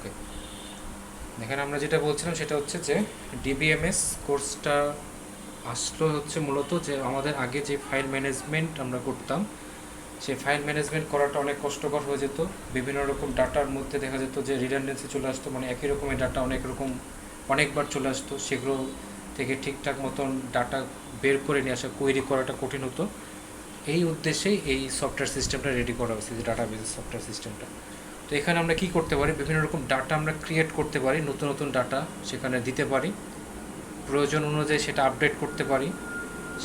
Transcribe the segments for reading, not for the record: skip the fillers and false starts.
থাকে। এখানে আমরা যেটা বলছিলাম সেটা হচ্ছে যে ডিবিএমএস কোর্সটা আসলো হচ্ছে মূলত যে আমাদের আগে যে ফাইল ম্যানেজমেন্ট আমরা করতাম, সেই ফাইল ম্যানেজমেন্ট করাটা অনেক কষ্টকর হয়ে যেত। বিভিন্ন রকম ডাটার মধ্যে দেখা যেত যে রিডান্ডেন্সি চলে আসতো, মানে একই রকমের ডাটা অনেকবার চলে আসতো, সেগুলো থেকে ঠিকঠাক মতন ডাটা বের করে নিয়ে আসা, কোয়েরি করাটা কঠিন হতো। এই উদ্দেশ্যেই এই সফটওয়্যার সিস্টেমটা রেডি করা হয়েছে, যে ডাটাবেস সফটওয়্যার সিস্টেমটা। তো এখানে আমরা কি করতে পারি, বিভিন্ন রকম ডাটা আমরা ক্রিয়েট করতে পারি, নতুন নতুন ডাটা সেখানে দিতে পারি, প্রয়োজন অনুযায়ী সেটা আপডেট করতে পারি,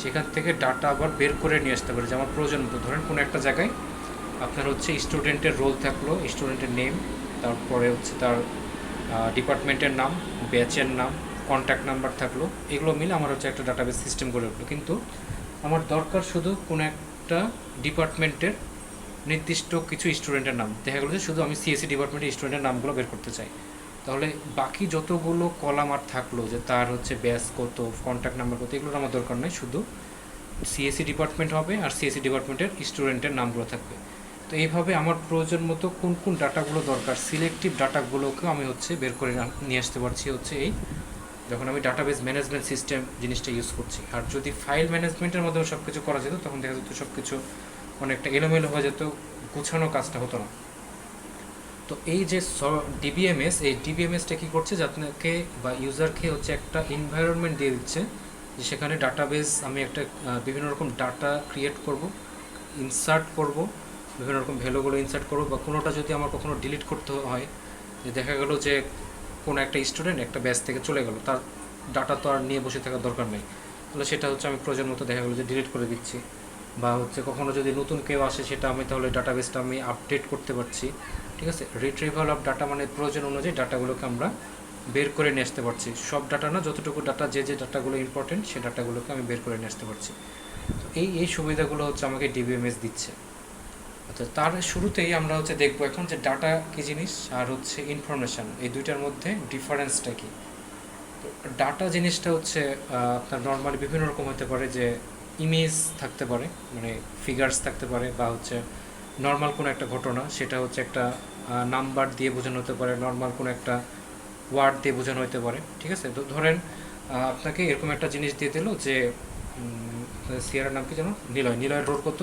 সেখান থেকে ডাটা আবার বের করে নিয়ে আসতে পারি। যেমন প্রয়োজন মতো ধরেন কোনো একটা জায়গায় আপনার হচ্ছে স্টুডেন্টের রোল থাকলো, স্টুডেন্টের নেম, তারপরে হচ্ছে তার ডিপার্টমেন্টের নাম, ব্যাচের নাম, কন্ট্যাক্ট নাম্বার থাকলো, এগুলো মিলে আমার হচ্ছে একটা ডাটাবেস সিস্টেম গড়ে উঠলো। কিন্তু আমার দরকার শুধু কোনো একটা ডিপার্টমেন্টের নির্দিষ্ট কিছু স্টুডেন্টের নাম, দেখা গেলো যে শুধু আমি সিএসসি ডিপার্টমেন্টের স্টুডেন্টের নামগুলো বের করতে চাই। তাহলে বাকি যতগুলো কলাম আর থাকলো, যে তার হচ্ছে ব্যাচ কত, কন্ট্যাক্ট নাম্বার কত, এগুলোর আমার দরকার নেই, শুধু সিএসসি ডিপার্টমেন্ট হবে আর সিএসসি ডিপার্টমেন্টের স্টুডেন্টের নামগুলো থাকবে। তো এইভাবে আমার প্রয়োজন মতো কোন কোন ডাটাগুলো দরকার, সিলেক্টিভ ডাটাগুলোকেও আমি হচ্ছে বের করে নিয়ে আসতে পারছি হচ্ছে এই, যখন আমি ডাটাবেস ম্যানেজমেন্ট সিস্টেম জিনিসটা ইউজ করছি। আর যদি ফাইল ম্যানেজমেন্টের মাধ্যমে সব কিছু করা যেত, তখন দেখা যেত সব কিছু অনেকটা এলোমেলো হয়ে যেত, গুছানো কাজটা হতো না। তো এই যে ডিবিএমএস, এই ডিবিএমএসটা কী করছে, যে আপনাকে বা ইউজারকে হচ্ছে একটা এনভায়রনমেন্ট দিয়ে দিচ্ছে, যে সেখানে ডাটাবেস আমি একটা বিভিন্ন রকম ডাটা ক্রিয়েট করব, ইনসার্ট করব, বিভিন্ন রকম ভ্যালুগুলো ইনসার্ট করব, বা কোনোটা যদি আমার কখনো ডিলিট করতে হয়, যে দেখা গেলো যে কোনো একটা স্টুডেন্ট একটা ব্যাচ থেকে চলে গেল, তার ডাটা তো আর নিয়ে বসে থাকার দরকার নেই, তাহলে সেটা হচ্ছে আমি প্রয়োজন মতো দেখা গেলো যে ডিলিট করে দিচ্ছি। বা হচ্ছে কখনো যদি নতুন কেউ আসে, সেটা আমি তাহলে ডাটাবেসটা আমি আপডেট করতে পারছি। ঠিক আছে, রিট্রিভাল অফ ডাটা মানে প্রয়োজন অনুযায়ী ডাটাগুলোকে আমরা বের করে নিয়ে আসতে পারছি। সব ডাটা না, যতটুকু ডাটা, যে যে ডাটাগুলো ইম্পর্টেন্ট, সেই ডাটাগুলোকে আমি বের করে নিয়ে আসতে পারছি। তো এই সুবিধাগুলো হচ্ছে আমাকে ডিবিএমএস দিচ্ছে। আচ্ছা, তার শুরুতেই আমরা হচ্ছে দেখবো এখন যে ডাটা কী জিনিস আর হচ্ছে ইনফরমেশান, এই দুইটার মধ্যে ডিফারেন্সটা কী। তো ডাটা জিনিসটা হচ্ছে আপনার নর্মালি বিভিন্ন রকম হতে পারে, যে ইমেজ থাকতে পারে, মানে ফিগার্স থাকতে পারে, বা হচ্ছে নর্মাল কোনো একটা ঘটনা, সেটা হচ্ছে একটা নাম্বার দিয়ে বোঝানো হতে পারে, নর্মাল কোনো একটা ওয়ার্ড দিয়ে বোঝানো হতে পারে। ঠিক আছে, তো ধরেন আপনাকে এরকম একটা জিনিস দিয়ে দিল যে সিয়ারার নাম কি জানো, নিলয়ের রোড কত?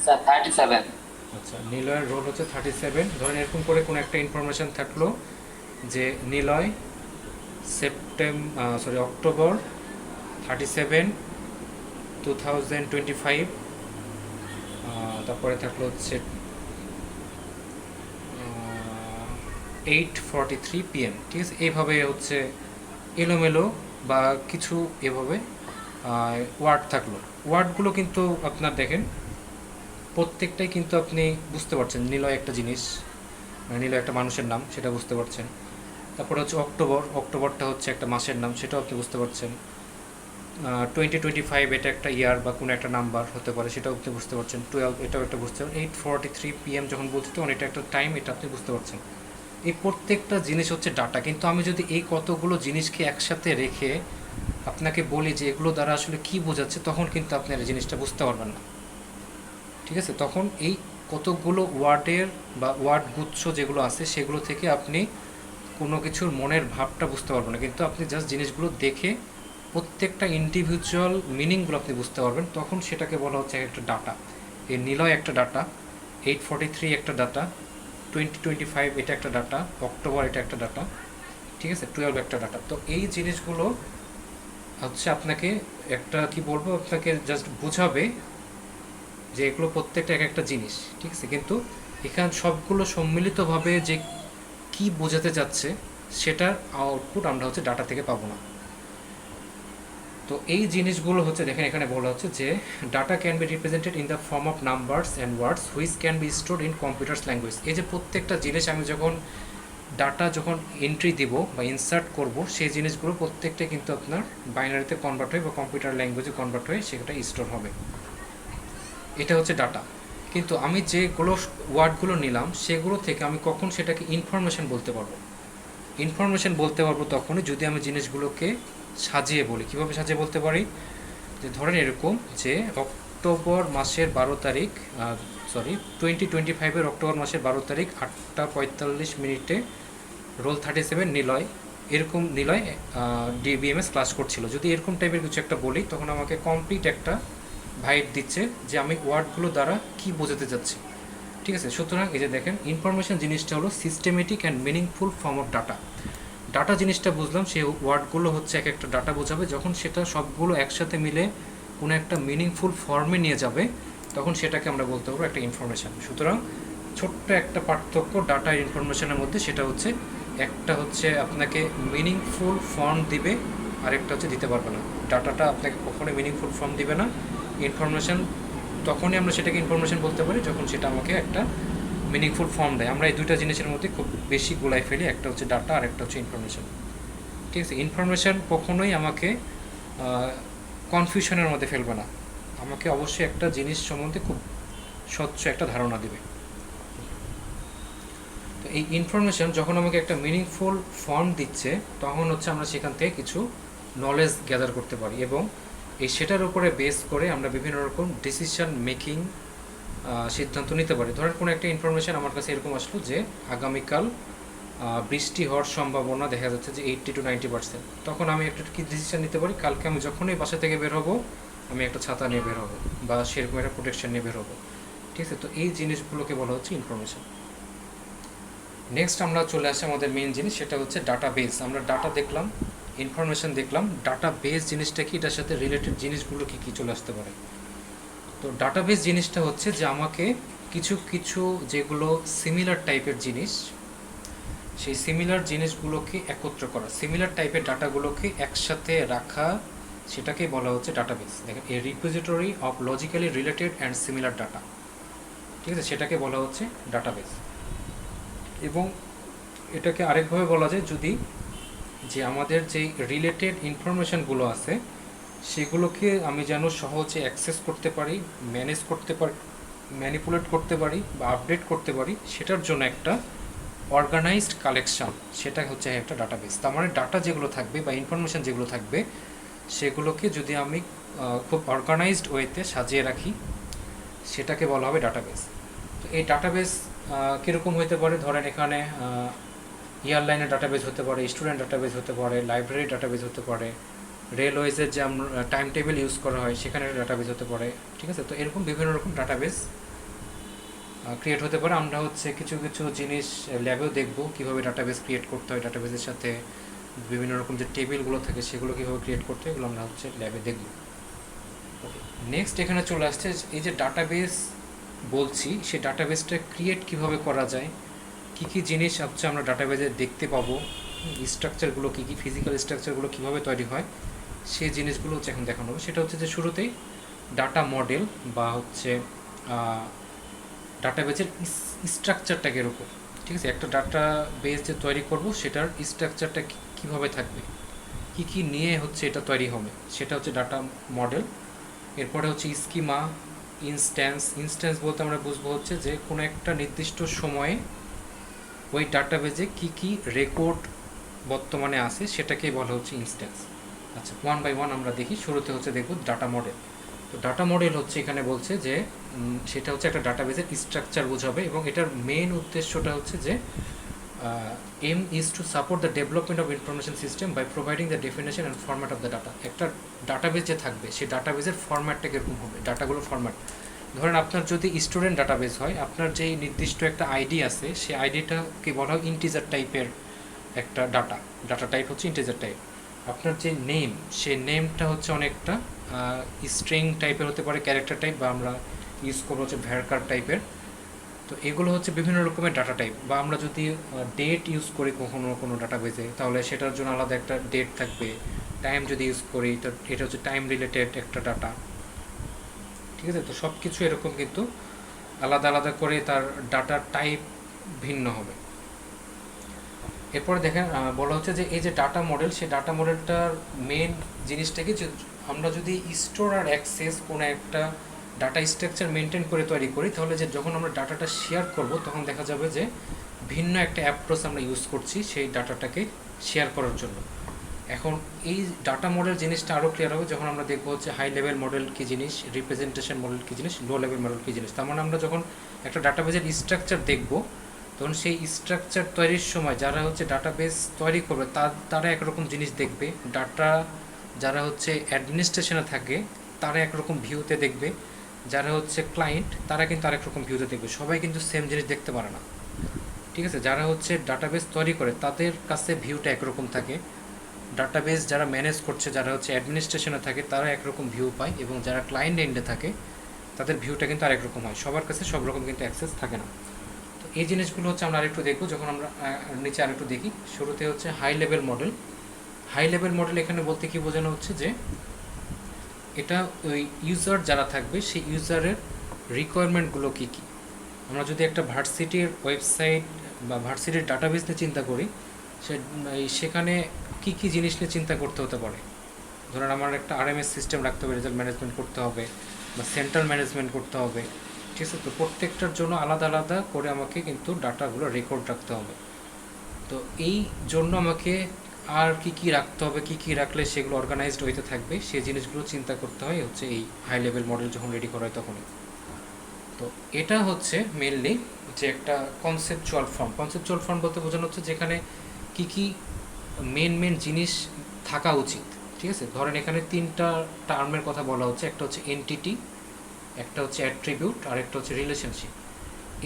স্যার 37। আচ্ছা, নিলয়ের রোড হচ্ছে 37। ধরেন এরকম করে কোনো একটা ইনফরমেশান থাকলো যে নিলয় অক্টোবর 37, 2025, তারপরে থাকলো হচ্ছে 8:43 PM। ঠিক আছে, এইভাবে হচ্ছে এলোমেলো বা কিছু এভাবে ওয়ার্ড থাকলো। ওয়ার্ডগুলো কিন্তু আপনার দেখেন প্রত্যেকটাই কিন্তু আপনি বুঝতে পারছেন, নিলয় একটা জিনিস, মানে নিলয় একটা মানুষের নাম, সেটা বুঝতে পারছেন। তারপরে হচ্ছে অক্টোবরটা হচ্ছে একটা মাসের নাম, সেটাও আপনি বুঝতে পারছেন। 2025 এটা একটা ইয়ার বা কোনো একটা নাম্বার হতে পারে, সেটাও আপনি বুঝতে পারছেন। 12 এটাও একটা বুঝতে পারছেন। 8:43 PM যখন বলছি, তখন এটা একটা টাইম, এটা আপনি বুঝতে পারছেন। এই প্রত্যেকটা জিনিস হচ্ছে ডাটা। কিন্তু আমি যদি এই কতগুলো জিনিসকে একসাথে রেখে আপনাকে বলি যে এগুলো দ্বারা আসলে কী বোঝাচ্ছে, তখন কিন্তু আপনি এই জিনিসটা বুঝতে পারবেন না। ঠিক আছে, তখন এই কতগুলো ওয়ার্ডের বা ওয়ার্ড গুচ্ছ যেগুলো আছে, সেগুলো থেকে আপনি কোনো কিছুর মনের ভাবটা বুঝতে পারবেন না। কিন্তু আপনি জাস্ট জিনিসগুলো দেখে প্রত্যেকটা ইন্ডিভিজুয়াল মিনিংগুলো আপনি বুঝতে পারবেন, তখন সেটাকে বলা হচ্ছে একটা ডাটা। এই নিলয় একটা ডাটা, 8:43 একটা ডাটা, 2025 এটা একটা ডাটা, অক্টোবর এটা একটা ডাটা, ঠিক আছে, 12 একটা ডাটা। তো এই জিনিসগুলো হচ্ছে আপনাকে একটা কি বলবো, আপনাকে জাস্ট বোঝাবে যে এগুলো প্রত্যেকটা এক একটা জিনিস। ঠিক আছে, কিন্তু এখানে সবগুলো সম্মিলিতভাবে যে কি বোঝাতে চাচ্ছে, সেটার আউটপুট আমরা হচ্ছে ডাটা থেকে পাবো না। তো এই জিনিসগুলো হচ্ছে দেখেন, এখানে বলা হচ্ছে যে data can be represented in the form of numbers and words which can be stored in computers language. এই যে প্রত্যেকটা জিনিস আমি যখন ডাটা যখন এন্ট্রি দিব বা ইনসার্ট করব, সেই জিনিসগুলো প্রত্যেকটা কিন্তু আপনার বাইনারিতে কনভার্ট হয়ে বা কম্পিউটার ল্যাঙ্গুয়েজে কনভার্ট হয়ে সেটা স্টোর হবে। এটা হচ্ছে ডাটা। কিন্তু আমি যেগুলো ওয়ার্ডগুলো নিলাম, সেগুলো থেকে আমি কখন সেটাকে ইনফরমেশন বলতে পারবো? ইনফরমেশন বলতে পারবো তখনই যদি আমি জিনিসগুলোকে সাজিয়ে বলি। কীভাবে সাজিয়ে বলতে পারি? যে ধরেন এরকম যে অক্টোবর মাসের 12 তারিখ সরি 2025-এর অক্টোবর মাসের 12 তারিখ 8টা 45 মিনিটে রোল 37 নিলয়, এরকম নিলয় ডিবিএমএস ক্লাস করছিল। যদি এরকম টাইপের কিছু একটা বলি তখন আমাকে কমপ্লিট একটা ভাইট দিচ্ছে যে আমি ওয়ার্ডগুলো দ্বারা কি বোঝাতে চাচ্ছি। ঠিক আছে, সুতরাং এই যে দেখেন ইনফরমেশন জিনিসটা হলো systematic and meaningful form of data. Data জিনিসটা বুঝলাম, সেই ওয়ার্ডগুলো হচ্ছে এক একটা ডাটা বোঝাবে, যখন সেটা সবগুলো একসাথে মিলে কোনো একটা মিনিংফুল ফর্মে নিয়ে যাবে তখন সেটাকে আমরা বলতে পারবো একটা ইনফরমেশান। সুতরাং ছোট্ট একটা পার্থক্য ডাটা ইনফরমেশনের মধ্যে, সেটা হচ্ছে একটা হচ্ছে আপনাকে মিনিংফুল ফর্ম দিবে, আরেকটা হচ্ছে দিতে পারবে না। ডাটাটা আপনাকে কখনোই মিনিংফুল ফর্ম দিবে না। ইনফরমেশান তখনই আমরা সেটাকে ইনফরমেশান বলতে পারি যখন সেটা আমাকে একটা মিনিংফুল ফর্ম দেয়। আমরা এই দুইটা জিনিসের মধ্যে খুব বেশি গোলাই ফেলি, একটা হচ্ছে ডাটা আর একটা হচ্ছে ইনফরমেশান। ঠিক আছে, ইনফরমেশান কখনোই আমাকে কনফিউশনের মধ্যে ফেলবে না, আমাকে অবশ্যই একটা জিনিস সম্বন্ধে খুব স্বচ্ছ একটা ধারণা দেবে। তো এই ইনফরমেশান যখন আমাকে একটা মিনিংফুল ফর্ম দিচ্ছে তখন হচ্ছে আমরা সেখান থেকে কিছু নলেজ গ্যাদার করতে পারি, এবং এই সেটার উপরে বেস করে আমরা বিভিন্ন রকম ডিসিশন মেকিং সিদ্ধান্ত নিতে পারি। ধরেন কোনো একটা ইনফরমেশান আমার কাছে এরকম আসলো যে আগামীকাল বৃষ্টি হওয়ার সম্ভাবনা দেখা যাচ্ছে যে 80-90%। তখন আমি একটা কি ডিসিশন নিতে পারি, কালকে আমি যখনই বাসা থেকে বের হবো আমি একটা ছাতা নিয়ে বের হবো বা সেরকম একটা প্রোটেকশন নিয়ে বের হবো। ঠিক আছে, তো এই জিনিসগুলোকে বলা হচ্ছে ইনফরমেশান। নেক্সট আমরা চলে আসি আমাদের মেইন জিনিস, সেটা হচ্ছে ডাটা বেস। আমরা ডাটা দেখলাম, ইনফরমেশান দেখলাম, ডাটা বেস জিনিসটা কি, এটার সাথে রিলেটেড জিনিসগুলো কী কী চলে আসতে পারে। তো ডাটাবেস জিনিসটা হচ্ছে যে আমাকে কিছু কিছু যেগুলো সিমিলার টাইপের জিনিস, সেই সিমিলার জিনিসগুলোকে একত্র করা, সিমিলার টাইপের ডাটাগুলোকে একসাথে রাখা, সেটাকে বলা হচ্ছে ডাটাবেস। দেখেন, a repository of logically related and similar data. ঠিক আছে, সেটাকে বলা হচ্ছে ডাটাবেস। এবং এটাকে আরেকভাবে বলা যায় যদি যে আমাদের যে রিলেটেড ইনফরমেশানগুলো আছে সেগুলোকে আমি যেন সহজে অ্যাক্সেস করতে পারি, ম্যানেজ করতে পারি, ম্যানিপুলেট করতে পারি বা আপডেট করতে পারি, সেটার জন্য একটা অর্গানাইজড কালেকশান, সেটা হচ্ছে একটা ডাটাবেস। তার মানে ডাটা যেগুলো থাকবে বা ইনফরমেশান যেগুলো থাকবে সেগুলোকে যদি আমি খুব অর্গানাইজড ওয়েতে সাজিয়ে রাখি সেটাকে বলা হবে ডাটাবেস। তো এই ডাটাবেস কীরকম হতে পারে, ধরেন এখানে এয়ারলাইনের ডাটাবেস হতে পারে, স্টুডেন্ট ডাটাবেস হতে পারে, লাইব্রেরি ডাটাবেস হতে পারে, রেলওয়েজের যে আমরা টাইম টেবিল ইউজ করা হয় সেখানে ডাটাবেস হতে পারে। ঠিক আছে, তো এরকম বিভিন্ন রকম ডাটাবেস ক্রিয়েট হতে পারে। আমরা হচ্ছে কিছু কিছু জিনিস ল্যাবেও দেখব কীভাবে ডাটাবেস ক্রিয়েট করতে হয়, ডাটাবেসের সাথে বিভিন্ন রকম যে টেবিলগুলো থাকে সেগুলো কীভাবে ক্রিয়েট করতে হয়, এগুলো আমরা হচ্ছে ল্যাবে দেখব। ওকে, নেক্সট এখানে চলে আসছে এই যে ডাটাবেস বলছি, সেই ডাটাবেসটা ক্রিয়েট কীভাবে করা যায়, কী কী জিনিস হচ্ছে আমরা ডাটাবেসে দেখতে পাবো, স্ট্রাকচারগুলো কী কী, ফিজিক্যাল স্ট্রাকচারগুলো কীভাবে তৈরি হয়, সেই জিনিসগুলো হচ্ছে এখন দেখানো হবে। সেটা হচ্ছে যে শুরুতেই ডাটা মডেল বা হচ্ছে ডাটাবেসের স্ট্রাকচারটা কীরকম। ঠিক আছে, একটা ডাটা বেস যে তৈরি করব সেটার স্ট্রাকচারটা কীভাবে থাকবে, কী কী নিয়ে হচ্ছে এটা তৈরি হবে, সেটা হচ্ছে ডাটা মডেল। এরপরে হচ্ছে স্কিমা, ইনস্ট্যান্স বলতে আমরা বুঝবো হচ্ছে যে কোনো একটা নির্দিষ্ট সময়ে ওই ডাটাবেসে কী কী রেকর্ড বর্তমানে আছে সেটাকেই বলা হচ্ছে ইনস্ট্যান্স। আচ্ছা, ওয়ান বাই ওয়ান আমরা দেখি। শুরুতে হচ্ছে দেখব ডাটা মডেল। তো ডাটা মডেল হচ্ছে এখানে বলছে যে সেটা হচ্ছে একটা ডাটাবেসের স্ট্রাকচার বোঝাবে, এবং এটার মেইন উদ্দেশ্যটা হচ্ছে যে aim is to support the development of information system by providing the definition and format of the data. একটা ডাটাবেস যে থাকবে সেই ডাটাবেসের ফরম্যাটটা কীরকম হবে, ডাটাগুলোর ফরম্যাট। ধরেন আপনার যদি স্টুডেন্ট ডাটাবেস হয়, আপনার যেই নির্দিষ্ট একটা আইডি আছে সেই আইডিটাকে বলা হয় ইন্টিজার টাইপের একটা ডাটা টাইপ হচ্ছে ইন্টিজার টাইপ। আপনার যে নেম, সেই নেমটা হচ্ছে অনেকটা স্ট্রিং টাইপের হতে পারে, ক্যারেক্টার টাইপ, বা আমরা ইউজ করবো হচ্ছে ভ্যারকার টাইপের। তো এগুলো হচ্ছে বিভিন্ন রকমের ডাটা টাইপ। বা আমরা যদি ডেট ইউজ করি কখনো কোনো ডাটাবেসে তাহলে সেটার জন্য আলাদা একটা ডেট থাকবে। টাইম যদি ইউজ করি তো এটা হচ্ছে টাইম রিলেটেড একটা ডাটা। ঠিক আছে, তো সব কিছু এরকম কিন্তু আলাদা আলাদা করে তার ডাটা টাইপ ভিন্ন হবে। এরপরে দেখেন বলা হচ্ছে যে এই যে ডাটা মডেল, সেই ডাটা মডেলটার মেন জিনিসটা কি, যে আমরা যদি স্টোর আর অ্যাক্সেস কোনো একটা ডাটা স্ট্রাকচার মেনটেন করে তৈরি করি তাহলে যে যখন আমরা ডাটাটা শেয়ার করব তখন দেখা যাবে যে ভিন্ন একটা অ্যাপ্রোচ আমরা ইউজ করছি সেই ডাটাটাকে শেয়ার করার জন্য। এখন এই ডাটা মডেল জিনিসটা আরও ক্লিয়ার হবে যখন আমরা দেখবো হচ্ছে হাই লেভেল মডেল কী জিনিস, রিপ্রেজেন্টেশন মডেল কী জিনিস, লো লেভেল মডেল কী জিনিস। তার মানে আমরা যখন একটা ডাটাবেজের স্ট্রাকচার দেখব তখন সেই স্ট্রাকচার তৈরির সময় যারা হচ্ছে ডাটাবেস তৈরি করবে তারা একরকম জিনিস দেখবে, ডাটা যারা হচ্ছে অ্যাডমিনিস্ট্রেশনে থাকে তারা একরকম ভিউতে দেখবে, যারা হচ্ছে ক্লায়েন্ট তারা কিন্তু আরেক রকম ভিউতে দেখবে, সবাই কিন্তু সেম জিনিস দেখতে পারে না। ঠিক আছে, যারা হচ্ছে ডাটাবেস তৈরি করে তাদের কাছে ভিউটা একরকম থাকে, ডাটাবেস যারা ম্যানেজ করছে যারা হচ্ছে অ্যাডমিনিস্ট্রেশনে থাকে তারা একরকম ভিউ পায়, এবং যারা ক্লায়েন্ট এন্ডে থাকে তাদের ভিউটা কিন্তু আরেক রকম হয়, সবার কাছে সব রকম কিন্তু অ্যাক্সেস থাকে না। তো এই জিনিসগুলো হচ্ছে আমরা আরেকটু দেখব যখন আমরা নিচে আরেকটু দেখি। শুরুতে হচ্ছে high level model. High level model এখানে বলতে কি বোঝানো হচ্ছে যে এটা ওই ইউজার যারা থাকবে সেই ইউজারের রিকোয়ারমেন্টগুলো কী কী। আমরা যদি একটা ভার্সিটির ওয়েবসাইট বা ভার্সিটির ডাটাবেস নিয়ে চিন্তা করি, সেখানে কী কী জিনিস নিয়ে চিন্তা করতে হতে পারে। ধরেন আমার একটা আরএমএস সিস্টেম রাখতে হবে, রেজাল্ট ম্যানেজমেন্ট করতে হবে বা সেন্ট্রাল ম্যানেজমেন্ট করতে হবে। ঠিক আছে, তো প্রত্যেকটার জন্য আলাদা আলাদা করে আমাকে কিন্তু ডাটাগুলো রেকর্ড রাখতে হবে। তো এই জন্য আমাকে আর কি কি রাখতে হবে, কি কি রাখলে সেগুলো অর্গানাইজড হইতে থাকবে, সেই জিনিসগুলো চিন্তা করতে হয় হচ্ছে এই হাই লেভেল মডেল যখন রেডি করা হয় তখনই। তো এটা হচ্ছে মেনলি যে একটা কনসেপচুয়াল ফর্ম। কনসেপচুয়াল ফর্ম বলতে বোঝানো হচ্ছে যেখানে কি কি মেন জিনিস থাকা উচিত। ঠিক আছে, ধরেন এখানে তিনটা টার্মের কথা বলা হচ্ছে, একটা হচ্ছে এনটিটি, একটা হচ্ছে অ্যাট্রিবিউট, আর একটা হচ্ছে রিলেশনশিপ।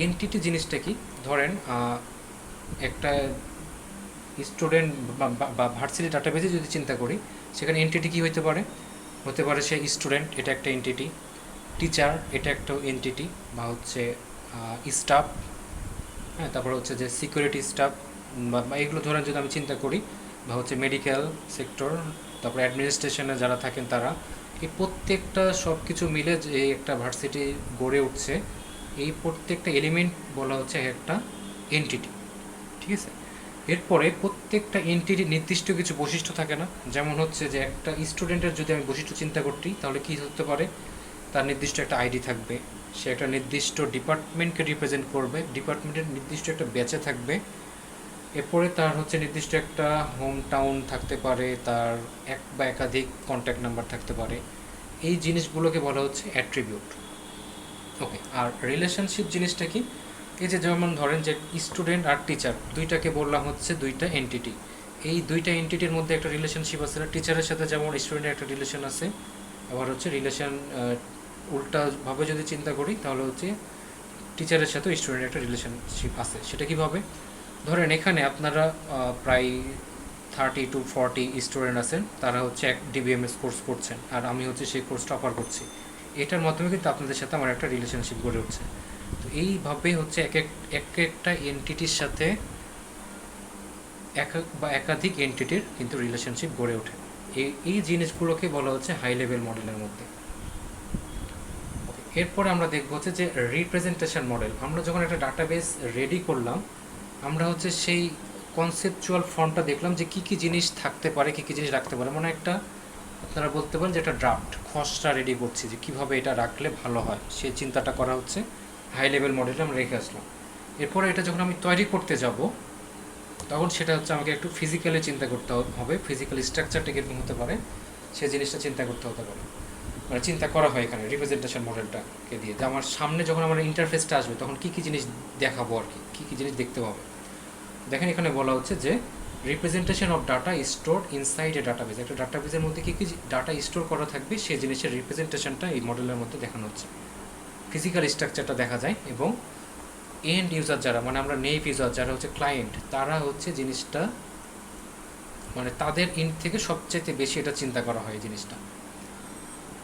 এনটিটি জিনিসটা কি, ধরেন একটা স্টুডেন্ট বা ভার্সিটি ডাটাবেজে যদি চিন্তা করি, সেখানে এনটিটি কী হতে পারে, হতে পারে সে স্টুডেন্ট, এটা একটা এনটিটি, টিচার এটা একটা এনটিটি, বা হচ্ছে স্টাফ, হ্যাঁ, তারপর হচ্ছে যে সিকিউরিটি স্টাফ বা এগুলো ধরেন যদি আমি চিন্তা করি, বা হচ্ছে মেডিকেল সেক্টর, তারপর অ্যাডমিনিস্ট্রেশনে যারা থাকেন তারা, এই প্রত্যেকটা সব কিছু মিলে যে একটা ভার্সিটি গড়ে উঠছে, এই প্রত্যেকটা এলিমেন্ট বলা হচ্ছে একটা এনটিটি। ঠিক আছে, এরপরে প্রত্যেকটা এনটিটির নির্দিষ্ট কিছু বৈশিষ্ট্য থাকে না, যেমন হচ্ছে যে একটা স্টুডেন্টের যদি আমি বৈশিষ্ট্য চিন্তা করছি তাহলে কী হতে পারে, তার নির্দিষ্ট একটা আইডি থাকবে, সে একটা নির্দিষ্ট ডিপার্টমেন্টকে রিপ্রেজেন্ট করবে, ডিপার্টমেন্টের নির্দিষ্ট একটা ব্যাচে থাকবে, এরপরে তার হচ্ছে নির্দিষ্ট একটা হোম টাউন থাকতে পারে, তার এক বা একাধিক কন্ট্যাক্ট নাম্বার থাকতে পারে। এই জিনিসগুলোকে বলা হচ্ছে অ্যাট্রিবিউট। ওকে, আর রিলেশনশিপ জিনিসটা কি, এই যে যেমন ধরেন যে স্টুডেন্ট আর টিচার দুইটাকে বললাম হচ্ছে দুইটা এনটিটি, এই দুইটা এনটিটির মধ্যে একটা রিলেশনশিপ আছে, টিচারের সাথে যেমন স্টুডেন্টের একটা রিলেশন আছে, আবার হচ্ছে রিলেশন উল্টাভাবে যদি চিন্তা করি তাহলে হচ্ছে টিচারের সাথে স্টুডেন্টের একটা রিলেশনশিপ আছে। সেটা কীভাবে, ধরেন এখানে আপনারা প্রায় 30 to 40 স্টুডেন্ট আছেন, তারা হচ্ছে এক ডিবিএমএস কোর্স করছেন, আর আমি হচ্ছে সেই কোর্সটা অফার করছি, এটার মাধ্যমে কিন্তু আপনাদের সাথে আমার একটা রিলেশনশিপ গড়ে উঠছে। তো এইভাবে হচ্ছে একটা এনটিটির সাথে এক বা একাধিক এনটিটির কিন্তু রিলেশনশিপ গড়ে ওঠে। এই জিনিসগুলোকে বলা হচ্ছে হাই লেভেল মডেলের মধ্যে। এরপরে আমরা দেখবো হচ্ছে যে রিপ্রেজেন্টেশন মডেল। আমরা যখন একটা ডাটাবেস রেডি করলাম, আমরা হচ্ছে সেই কনসেপচুয়াল ফর্মটা দেখলাম যে কী কী জিনিস থাকতে পারে, কী কী জিনিস রাখতে পারে, মানে একটা আপনারা বলতে পারেন যে একটা ড্রাফট খসড়া রেডি করছি যে কীভাবে এটা রাখলে ভালো হয়, সেই চিন্তাটা করা হচ্ছে হাই লেভেল মডেলে আমরা রেখে আসলাম। এরপরে এটা যখন আমি তৈরি করতে যাব তখন সেটা হচ্ছে আমাকে একটু ফিজিক্যালি চিন্তা করতে হবে, ফিজিক্যাল স্ট্রাকচারটা কীরকম হতে পারে সেই জিনিসটা চিন্তা করতে হতে পারে, মানে চিন্তা করা হয় এখানে রিপ্রেজেন্টেশন মডেলটাকে দিয়ে, যে আমার সামনে যখন আমার ইন্টারফেসটা আসবে তখন কী কী জিনিস দেখাবো আর কি, কী কী জিনিস দেখতে পাবে। দেখেন এখানে বলা হচ্ছে যে representation of data store inside A database, একটা ডাটাবেসের মধ্যে কী কী ডাটা স্টোর করা থাকবে সেই জিনিসের রিপ্রেজেন্টেশনটা এই মডেলের মধ্যে দেখানো হচ্ছে, ফিজিক্যাল স্ট্রাকচারটা দেখা যায়, এবং এন্ড ইউজার যারা, মানে আমরা নেভ ইউজার যারা হচ্ছে ক্লায়েন্ট, তারা হচ্ছে জিনিসটা মানে তাদের ইন্ড থেকে সবচেয়ে বেশি এটা চিন্তা করা হয় এই জিনিসটা।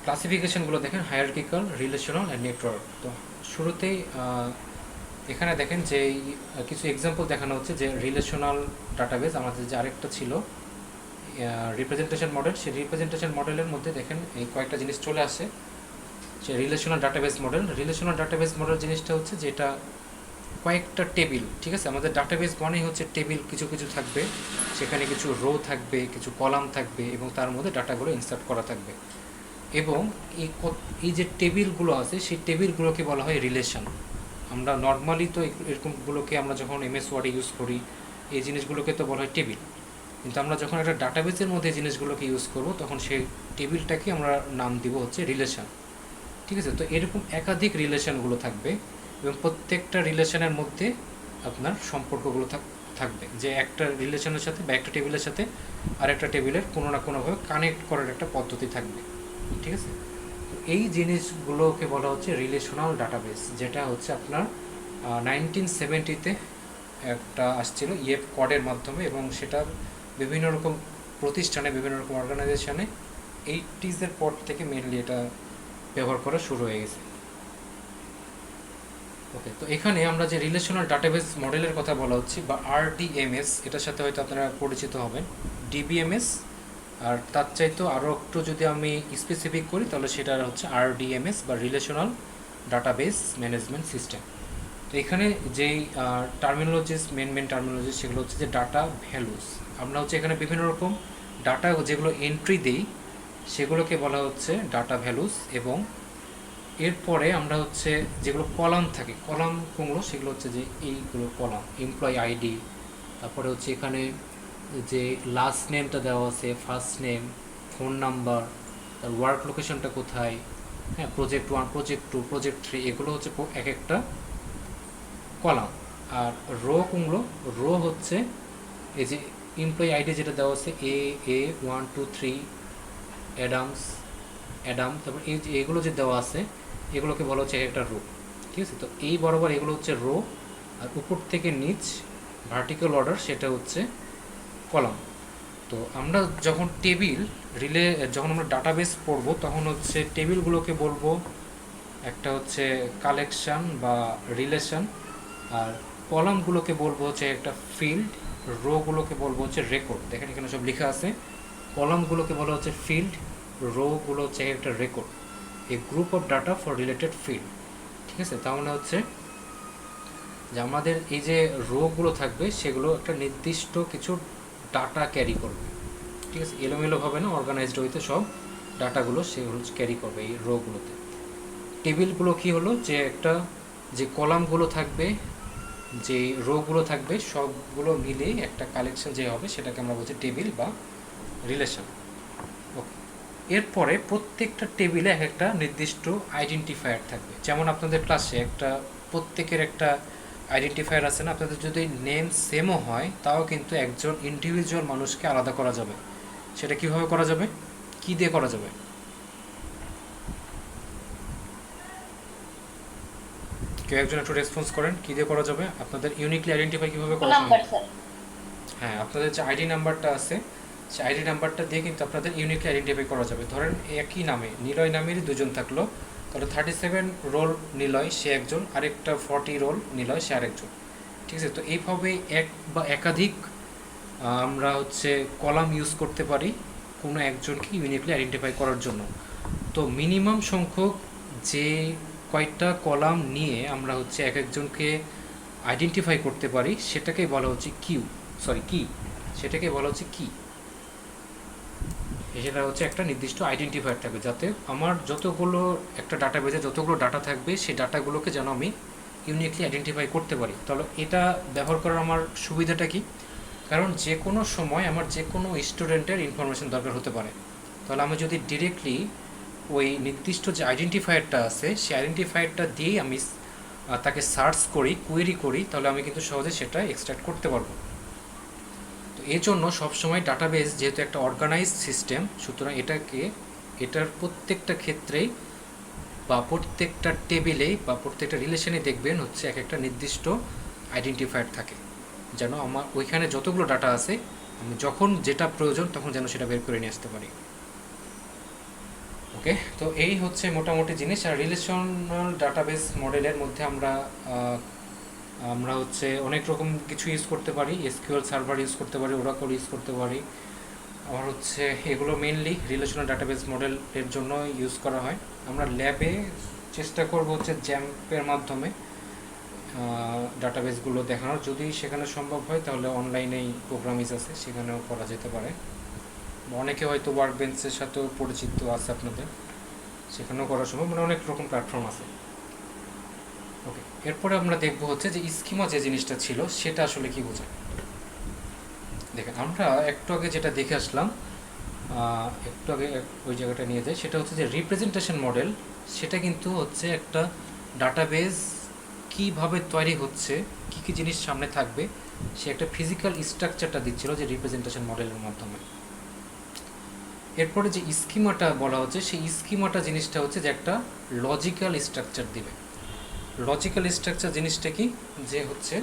ক্লাসিফিকেশনগুলো দেখেন হায়ারার্কিক্যাল, রিলেশনাল অ্যান্ড নেটওয়ার্ক। তো শুরুতেই এখানে দেখেন যে কিছু এক্সাম্পল দেখানো হচ্ছে যে রিলেশনাল ডাটাবেস, আমাদের যে আরেকটা ছিল রিপ্রেজেন্টেশন মডেল, সেই রিপ্রেজেন্টেশন মডেলের মধ্যে দেখেন এই কয়েকটা জিনিস চলে আসে, যে relational database model. Relational database model জিনিসটা হচ্ছে যেটা কয়েকটা টেবিল, ঠিক আছে, আমাদের ডাটাবেস মানেই হচ্ছে টেবিল, কিছু কিছু থাকবে, সেখানে কিছু রো থাকবে, কিছু কলাম থাকবে, এবং তার মধ্যে ডাটাগুলো ইনসার্ট করা থাকবে, এবং এই যে টেবিলগুলো আছে সেই টেবিলগুলোকে বলা হয় রিলেশন। আমরা নর্মালি তো এরকমগুলোকে আমরা যখন এমএস ওয়ার্ডে ইউজ করি এই জিনিসগুলোকে তো বলা হয় টেবিল, কিন্তু আমরা যখন একটা ডাটাবেসের মধ্যে জিনিসগুলোকে ইউজ করব তখন সেই টেবিলটাকে আমরা নাম দিব হচ্ছে রিলেশন। ঠিক আছে, তো এরকম একাধিক রিলেশনগুলো থাকবে এবং প্রত্যেকটা রিলেশনের মধ্যে আপনার সম্পর্কগুলো থাকবে, যে একটা রিলেশনের সাথে বা একটা টেবিলের সাথে আর একটা টেবিলের কোনো না কোনোভাবে কানেক্ট করার একটা পদ্ধতি থাকবে। ঠিক আছে, তো এই জিনিসগুলোকে বলা হচ্ছে রিলেশনাল ডাটাবেস, যেটা হচ্ছে আপনার 1970-তে একটা আসছিল ইএফ কডের মাধ্যমে, এবং সেটা বিভিন্ন রকম প্রতিষ্ঠানে বিভিন্ন রকম অর্গানাইজেশনে 80s পর থেকে মেনলি এটা ব্যবহার করা শুরু হয়ে গেছে। ওকে, তো এখানে আমরা যে রিলেশনাল ডাটাবেস মডেলের কথা বলা হচ্ছে বা আরডিএমএস, এটার সাথে হয়তো আপনারা পরিচিত হবেন। ডিবিএমএস আর তার চাইতেও আরও একটু যদি আমি স্পেসিফিক করি তাহলে সেটা হচ্ছে আরডিএমএস বা রিলেশনাল ডাটাবেস ম্যানেজমেন্ট সিস্টেম। তো এখানে যেই টার্মিনোলজিস মেন টার্মিনোলজিস সেগুলো হচ্ছে যে ডাটা ভ্যালুস। আমরা হচ্ছে এখানে বিভিন্ন রকম ডাটা যেগুলো এন্ট্রি দিই সেগুলোকে বলা হচ্ছে ডাটা ভ্যালুস, এবং এরপরে আমরা হচ্ছে যেগুলো কলাম থাকে, কলাম কোনগুলো সেগুলো হচ্ছে যে এইগুলো কলাম, এমপ্লয়ি আইডি, তারপরে হচ্ছে এখানে যে লাস্ট নেমটা দেওয়া আছে, ফার্স্ট নেম, ফোন নাম্বার, তার ওয়ার্ক লোকেশনটা কোথায়, হ্যাঁ, প্রজেক্ট 1, প্রজেক্ট 2, প্রজেক্ট 3, এগুলো হচ্ছে এক একটা কলাম। আর রো কোনগুলো, রো হচ্ছে এই যে এমপ্লয়ি আইডি যেটা দেওয়া আছে এ 1 2 3 অ্যাডাম, তারপর এই যে এগুলো যে দেওয়া আছে এগুলোকে বলা হচ্ছে একটা রো। ঠিক আছে, তো এই বরাবর এগুলো হচ্ছে রো, আর উপর থেকে নিচ ভার্টিক্যাল অর্ডার সেটা হচ্ছে কলাম। তো আমরা যখন যখন আমরা ডাটাবেস পড়বো তখন হচ্ছে টেবিলগুলোকে বলবো একটা হচ্ছে কালেকশন বা রিলেশন, আর কলামগুলোকে বলবো হচ্ছে একটা ফিল্ড, রোগুলোকে বলবো হচ্ছে রেকর্ড। দেখেন এখানে সব লেখা আছে, কলামগুলোকে বলা হচ্ছে ফিল্ড, রোগুলো হচ্ছে একটা record, A group of data for related field. ঠিক আছে, তাহলে হচ্ছে যে আমাদের এই যে রোগুলো থাকবে সেগুলো একটা নির্দিষ্ট কিছু ডাটা ক্যারি করবে। ঠিক আছে, এলোমেলোভাবে না, অর্গানাইজড হইতে সব ডাটাগুলো সেগুলো ক্যারি করবে এই রোগুলোতে। টেবিলগুলো কি হলো, যে একটা যে কলামগুলো থাকবে, যে রোগুলো থাকবে সবগুলো মিলে একটা কালেকশন যে হবে সেটাকে আমরা বলছি টেবিল বা রিলেশন। ওকে, এরপরে প্রত্যেকটা টেবিলে এক একটা নির্দিষ্ট আইডেন্টিফায়ার থাকবে। যেমন আপনাদের ক্লাসে একটা প্রত্যেকের একটা আইডেন্টিফায়ার আছে না, আপনাদের যদি নেম সেমও হয় তাও কিন্তু একজন ইন্ডিভিজুয়াল মানুষকে আলাদা করা যাবে। সেটা কিভাবে করা যাবে, কি দিয়ে করা যাবে? কেউ একজন একটু রেসপন্স করেন, কী দিয়ে করা যাবে? আপনাদের ইউনিকলি আইডেন্টিফাই কীভাবে করা যাবে? হ্যাঁ, আপনাদের যে আইডি নাম্বারটা আছে সেই আইডি নাম্বারটা দিয়ে কিন্তু আপনাদের ইউনিকলি আইডেন্টিফাই করা যাবে। ধরেন একই নামে নিলয় নামেরই দুজন থাকলো, তাহলে 37 রোল নিলয় সে একজন, আরেকটা 40 রোল নিলয় সে আরেকজন। ঠিক আছে, তো এইভাবে এক বা একাধিক আমরা হচ্ছে কলাম ইউজ করতে পারি কোনো একজনকে ইউনিকলি আইডেন্টিফাই করার জন্য। তো মিনিমাম সংখ্যক যে কয়েকটা কলাম নিয়ে আমরা হচ্ছে এক একজনকে আইডেন্টিফাই করতে পারি সেটাকেই বলা হচ্ছে কি, সেটাকে বলা হচ্ছে কি। সেটা হচ্ছে একটা নির্দিষ্ট আইডেন্টিফায়ার থাকবে, যাতে আমার যতগুলো একটা ডাটাবেজে যতগুলো ডাটা থাকবে সেই ডাটাগুলোকে যেন আমি ইউনিকলি আইডেন্টিফাই করতে পারি। তাহলে এটা ব্যবহার করার আমার সুবিধাটা কি? কারণ যে কোনো সময় আমার যে কোনো স্টুডেন্টের ইনফরমেশন দরকার হতে পারে, তাহলে আমি যদি ডিরেক্টলি ওই নির্দিষ্ট যে আইডেন্টিফায়ারটা আছে সেই আইডেন্টিফায়ারটা দিয়েই আমি তাকে সার্চ করি, কোয়েরি করি, তাহলে আমি কিন্তু সহজে সেটা এক্সট্রাক্ট করতে পারবো। তো এই জন্য সবসময় ডাটাবেস যেহেতু একটা অর্গানাইজড সিস্টেম, সুতরাং এটার প্রত্যেকটা ক্ষেত্রেই বা প্রত্যেকটা টেবিলেই বা প্রত্যেকটা রিলেশনে দেখবেন হচ্ছে এক একটা নির্দিষ্ট আইডেন্টিফায়ার থাকে, যেন আমার ওইখানে যতগুলো ডাটা আছে আমি যখন যেটা প্রয়োজন তখন যেন সেটা বের করে নিয়ে আসতে পারি। ওকে, তো এই হচ্ছে মোটামুটি জিনিস। আর রিলেশনাল ডাটাবেস মডেলের মধ্যে আমরা হচ্ছে অনেক রকম কিছু ইউজ করতে পারি, এসকিউএল সার্ভার ইউজ করতে পারি, ওরাকল ইউজ করতে পারি। আর হচ্ছে এগুলো মেনলি রিলেশনাল ডাটাবেস মডেলের জন্য ইউজ করা হয়। আমরা ল্যাবে চেষ্টা করব হচ্ছে জ্যাম্পের মাধ্যমে ডাটাবেসগুলো দেখানোর, যদি সেখানে সম্ভব হয় তাহলে অনলাইনেই প্রোগ্রামিজ আছে সেখানেও করা যেতে পারে। অনেকে হয়তো ওয়ার্ক বেঞ্চের সাথেও পরিচিত আছে আপনাদের, সেখানেও করা সম্ভব, মানে অনেক রকম প্ল্যাটফর্ম আছে। ওকে, এরপরে আমরা দেখব হচ্ছে যে স্কিমা যে জিনিসটা ছিল সেটা আসলে কি বোঝায়। দেখেন আমরা একটু আগে যেটা দেখে আসলাম, একটু আগে ওই জায়গাটা নিয়ে যাই, সেটা হচ্ছে যে রিপ্রেজেন্টেশন মডেল। সেটা কিন্তু হচ্ছে একটা ডাটাবেজ কীভাবে তৈরি হচ্ছে, কী কী জিনিস সামনে থাকবে, সে একটা ফিজিক্যাল স্ট্রাকচারটা দিচ্ছিল যে রিপ্রেজেন্টেশন মডেলের মাধ্যমে। এরপরে যে স্কিমাটা বলা হচ্ছে, সেই স্কিমাটা জিনিসটা হচ্ছে যে একটা লজিক্যাল স্ট্রাকচার দিবে। লজিক্যাল স্ট্রাকচার জিনিসটা কি, যে হচ্ছে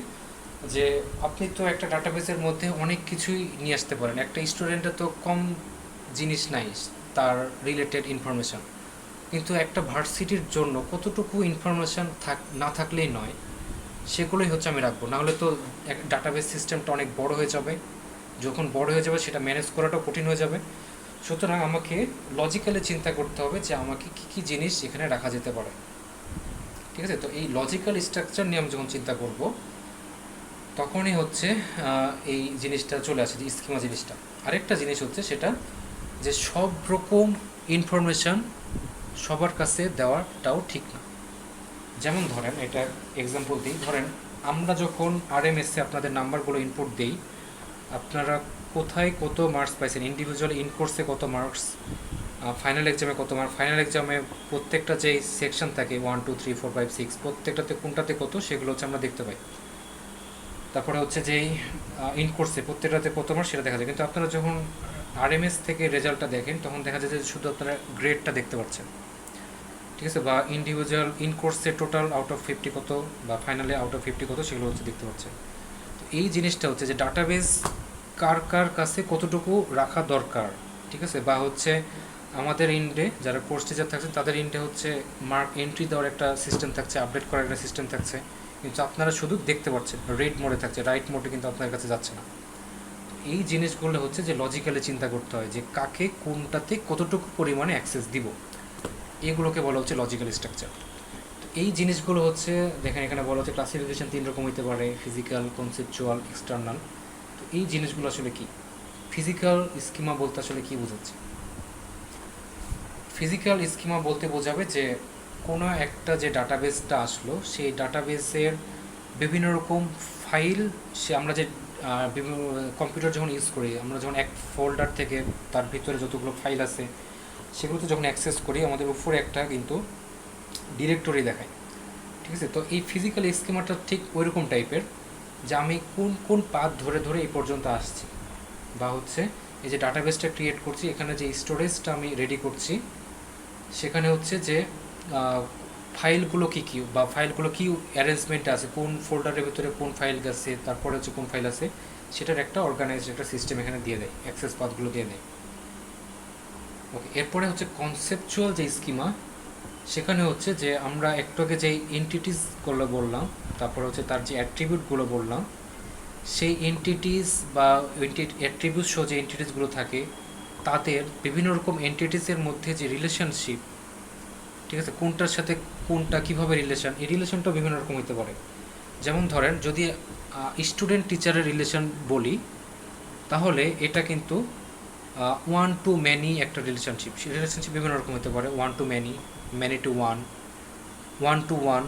যে আপনি তো একটা ডাটাবেসের মধ্যে অনেক কিছুই নিয়ে আসতে পারেন। একটা স্টুডেন্টের তো কম জিনিস নাই তার রিলেটেড ইনফরমেশান, কিন্তু একটা ভার্সিটির জন্য কতটুকু ইনফরমেশান না থাকলেই নয়, সেগুলোই হচ্ছে আমি রাখবো। নাহলে তো এক ডাটাবেস সিস্টেমটা অনেক বড় হয়ে যাবে, যখন বড় হয়ে যাবে সেটা ম্যানেজ করাটাও কঠিন হয়ে যাবে। সুতরাং আমাকে লজিক্যালি চিন্তা করতে হবে যে আমাকে কী কী জিনিস এখানে রাখা যেতে পারে। ঠিক আছে, তো এই লজিক্যাল স্ট্রাকচার নিয়ে আমি যখন চিন্তা করব, তখনই হচ্ছে এই জিনিসটা চলে আসে, যে স্কিমা জিনিসটা। আরেকটা জিনিস হচ্ছে সেটা যে সব রকম ইনফরমেশান সবার কাছে দেওয়াটাও ঠিক না। যেমন ধরেন, এটা এক্সাম্পল দিই, ধরেন আমরা যখন আরএমএসে আপনাদের নাম্বারগুলো ইনপুট দিই, আপনারা কোথায় কত মার্কস পাইছেন, ইন্ডিভিজুয়ালি ইন কোর্সে কত মার্কস, ফাইনাল এক্সামে কত মার্ক, ফাইনাল এক্সামে প্রত্যেকটা যেই সেকশন থাকে 1 2 3 4 5 6, প্রত্যেকটাতে কোনটাতে কত, সেগুলো হচ্ছে আমরা দেখতে পাই। তারপরে হচ্ছে যেই ইন কোর্সে প্রত্যেকটাতে কত মার্কস সেটা দেখা যায়। কিন্তু আপনারা যখন আরএমএস থেকে রেজাল্টটা দেখেন, তখন দেখা যায় যে শুধু আপনারা গ্রেডটা দেখতে পাচ্ছেন। ঠিক আছে, বা ইন্ডিভিজুয়াল ইন কোর্সে টোটাল আউট অফ 50 কত, বা ফাইনালে আউট অফ 50 কত, সেগুলো হচ্ছে দেখতে পাচ্ছেন। তো এই জিনিসটা হচ্ছে যে ডাটাবেস কার কার কাছে কতটুকু রাখা দরকার। ঠিক আছে, বা হচ্ছে আমাদের ইন্ডে যারা কোর্স টিচার থাকছে, তাদের ইন্ডে হচ্ছে মার্ক এন্ট্রি দেওয়ার একটা সিস্টেম থাকছে, আপডেট করার একটা সিস্টেম থাকছে, কিন্তু আপনারা শুধু দেখতে পাচ্ছেন, রেড মোডে থাকছে, রাইট মোডে কিন্তু আপনার কাছে যাচ্ছে না। এই জিনিসগুলো হচ্ছে যে লজিক্যালি চিন্তা করতে হয় যে কাকে কোনটাতে কতটুকু পরিমাণে অ্যাক্সেস দিব, এগুলোকে বলা হচ্ছে লজিক্যাল স্ট্রাকচার। তো এই জিনিসগুলো হচ্ছে, দেখেন এখানে বলা হচ্ছে ক্লাসিফিকেশন 3 রকম হতে পারে, ফিজিক্যাল, কনসেপচুয়াল, এক্সটার্নাল। তো এই জিনিসগুলো আসলে কি, ফিজিক্যাল স্কিমা বলতে আসলে কি বোঝাচ্ছে? ফিজিক্যাল স্কিমা বলতে বোঝাবে যে কোনো একটা যে ডাটাবেসটা আসলো, সেই ডাটাবেসের বিভিন্ন রকম ফাইল, সে আমরা যে কম্পিউটার যখন ইউজ করি, আমরা যখন এক ফোল্ডার থেকে তার ভিতরে যতগুলো ফাইল আছে সেগুলোতে যখন অ্যাক্সেস করি, আমাদের উপরে একটা কিন্তু ডিরেক্টরি দেখায়। ঠিক আছে, তো এই ফিজিক্যাল স্কিমাটা ঠিক ওই রকম টাইপের, যে আমি কোন কোন পাথ ধরে ধরে এই পর্যন্ত আসছি, বা হচ্ছে এই যে ডাটাবেসটা ক্রিয়েট করছি, এখানে যে স্টোরেজটা আমি রেডি করছি, সেখানে হচ্ছে যে ফাইলগুলো কী কী, বা ফাইলগুলো কী অ্যারেঞ্জমেন্ট আছে, কোন ফোল্ডারের ভিতরে কোন ফাইল গেছে, তারপরে হচ্ছে কোন ফাইল আছে, সেটার একটা অর্গানাইজড একটা সিস্টেম এখানে দিয়ে দেয়, অ্যাক্সেস পাথগুলো দিয়ে দেয়। ওকে, এরপরে হচ্ছে কনসেপচুয়াল যে স্কিমা, সেখানে হচ্ছে যে আমরা একটু আগে যেই এন্টিটিসগুলো বললাম, তারপর হচ্ছে তার যে অ্যাট্রিবিউটগুলো বললাম, সেই এন্টিটিস বা অ্যাট্রিবিউট সহ যে এন্টিটিসগুলো থাকে, তাদের বিভিন্ন রকম এন্টিটিসের মধ্যে যে রিলেশনশিপ, ঠিক আছে, কোনটার সাথে কোনটা কীভাবে রিলেশন, এই রিলেশনটাও বিভিন্ন রকম হতে পারে। যেমন ধরেন, যদি স্টুডেন্ট টিচারের রিলেশন বলি, তাহলে এটা কিন্তু ওয়ান টু ম্যানি একটা রিলেশনশিপ। সেই রিলেশনশিপ বিভিন্ন রকম হতে পারে, one to many, many to one, one to one,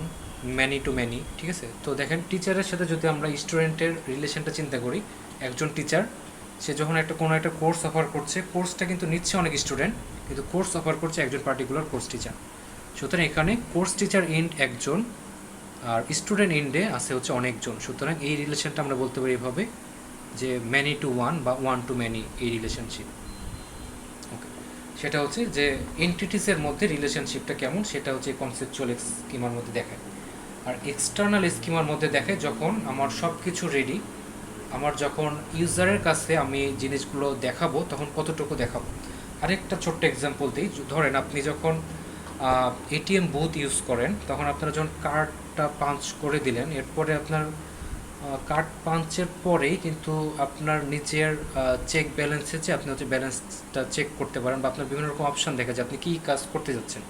many to many. ঠিক আছে, তো দেখেন টিচারের সাথে যদি আমরা স্টুডেন্টের রিলেশনটা চিন্তা করি, একজন টিচার সে যখন কোনো একটা কোর্স অফার করছে, কোর্সটা কিন্তু নিচ্ছে অনেক স্টুডেন্ট, কিন্তু কোর্স অফার করছে একজন পার্টিকুলার কোর্স টিচার। সুতরাং এখানে কোর্স টিচার ইন্ড একজন, আর স্টুডেন্ট ইন্ডে আছে হচ্ছে অনেকজন। সুতরাং এই রিলেশনটা আমরা বলতে পারি এভাবে, যে ম্যানি টু ওয়ান বা ওয়ান টু ম্যানি এই রিলেশনশিপ। ওকে, সেটা হচ্ছে যে এন্টিটিসের মধ্যে রিলেশনশিপটা কেমন, সেটা হচ্ছে কনসেপচুয়াল স্কিমার মধ্যে দেখায়। আর এক্সটার্নাল স্কিমার মধ্যে দেখায় যখন আমার সব কিছু রেডি, আমার যখন ইউজারের কাছে আমি জিনিসগুলো দেখাবো, তখন কতটুকু দেখাবো। আরেকটা ছোট্ট এক্সাম্পল দিই, ধরেন আপনি যখন এটিএম বুথ ইউজ করেন, তখন আপনারা যখন কার্ডটা পাঞ্চ করে দিলেন, এরপরে আপনার কার্ড পাঞ্চের পরেই কিন্তু আপনার নিচের চেক ব্যালেন্সে যে আপনি হচ্ছে ব্যালেন্সটা চেক করতে পারেন, বা আপনার বিভিন্ন রকম অপশান দেখা যায় আপনি কী কাজ করতে যাচ্ছেন।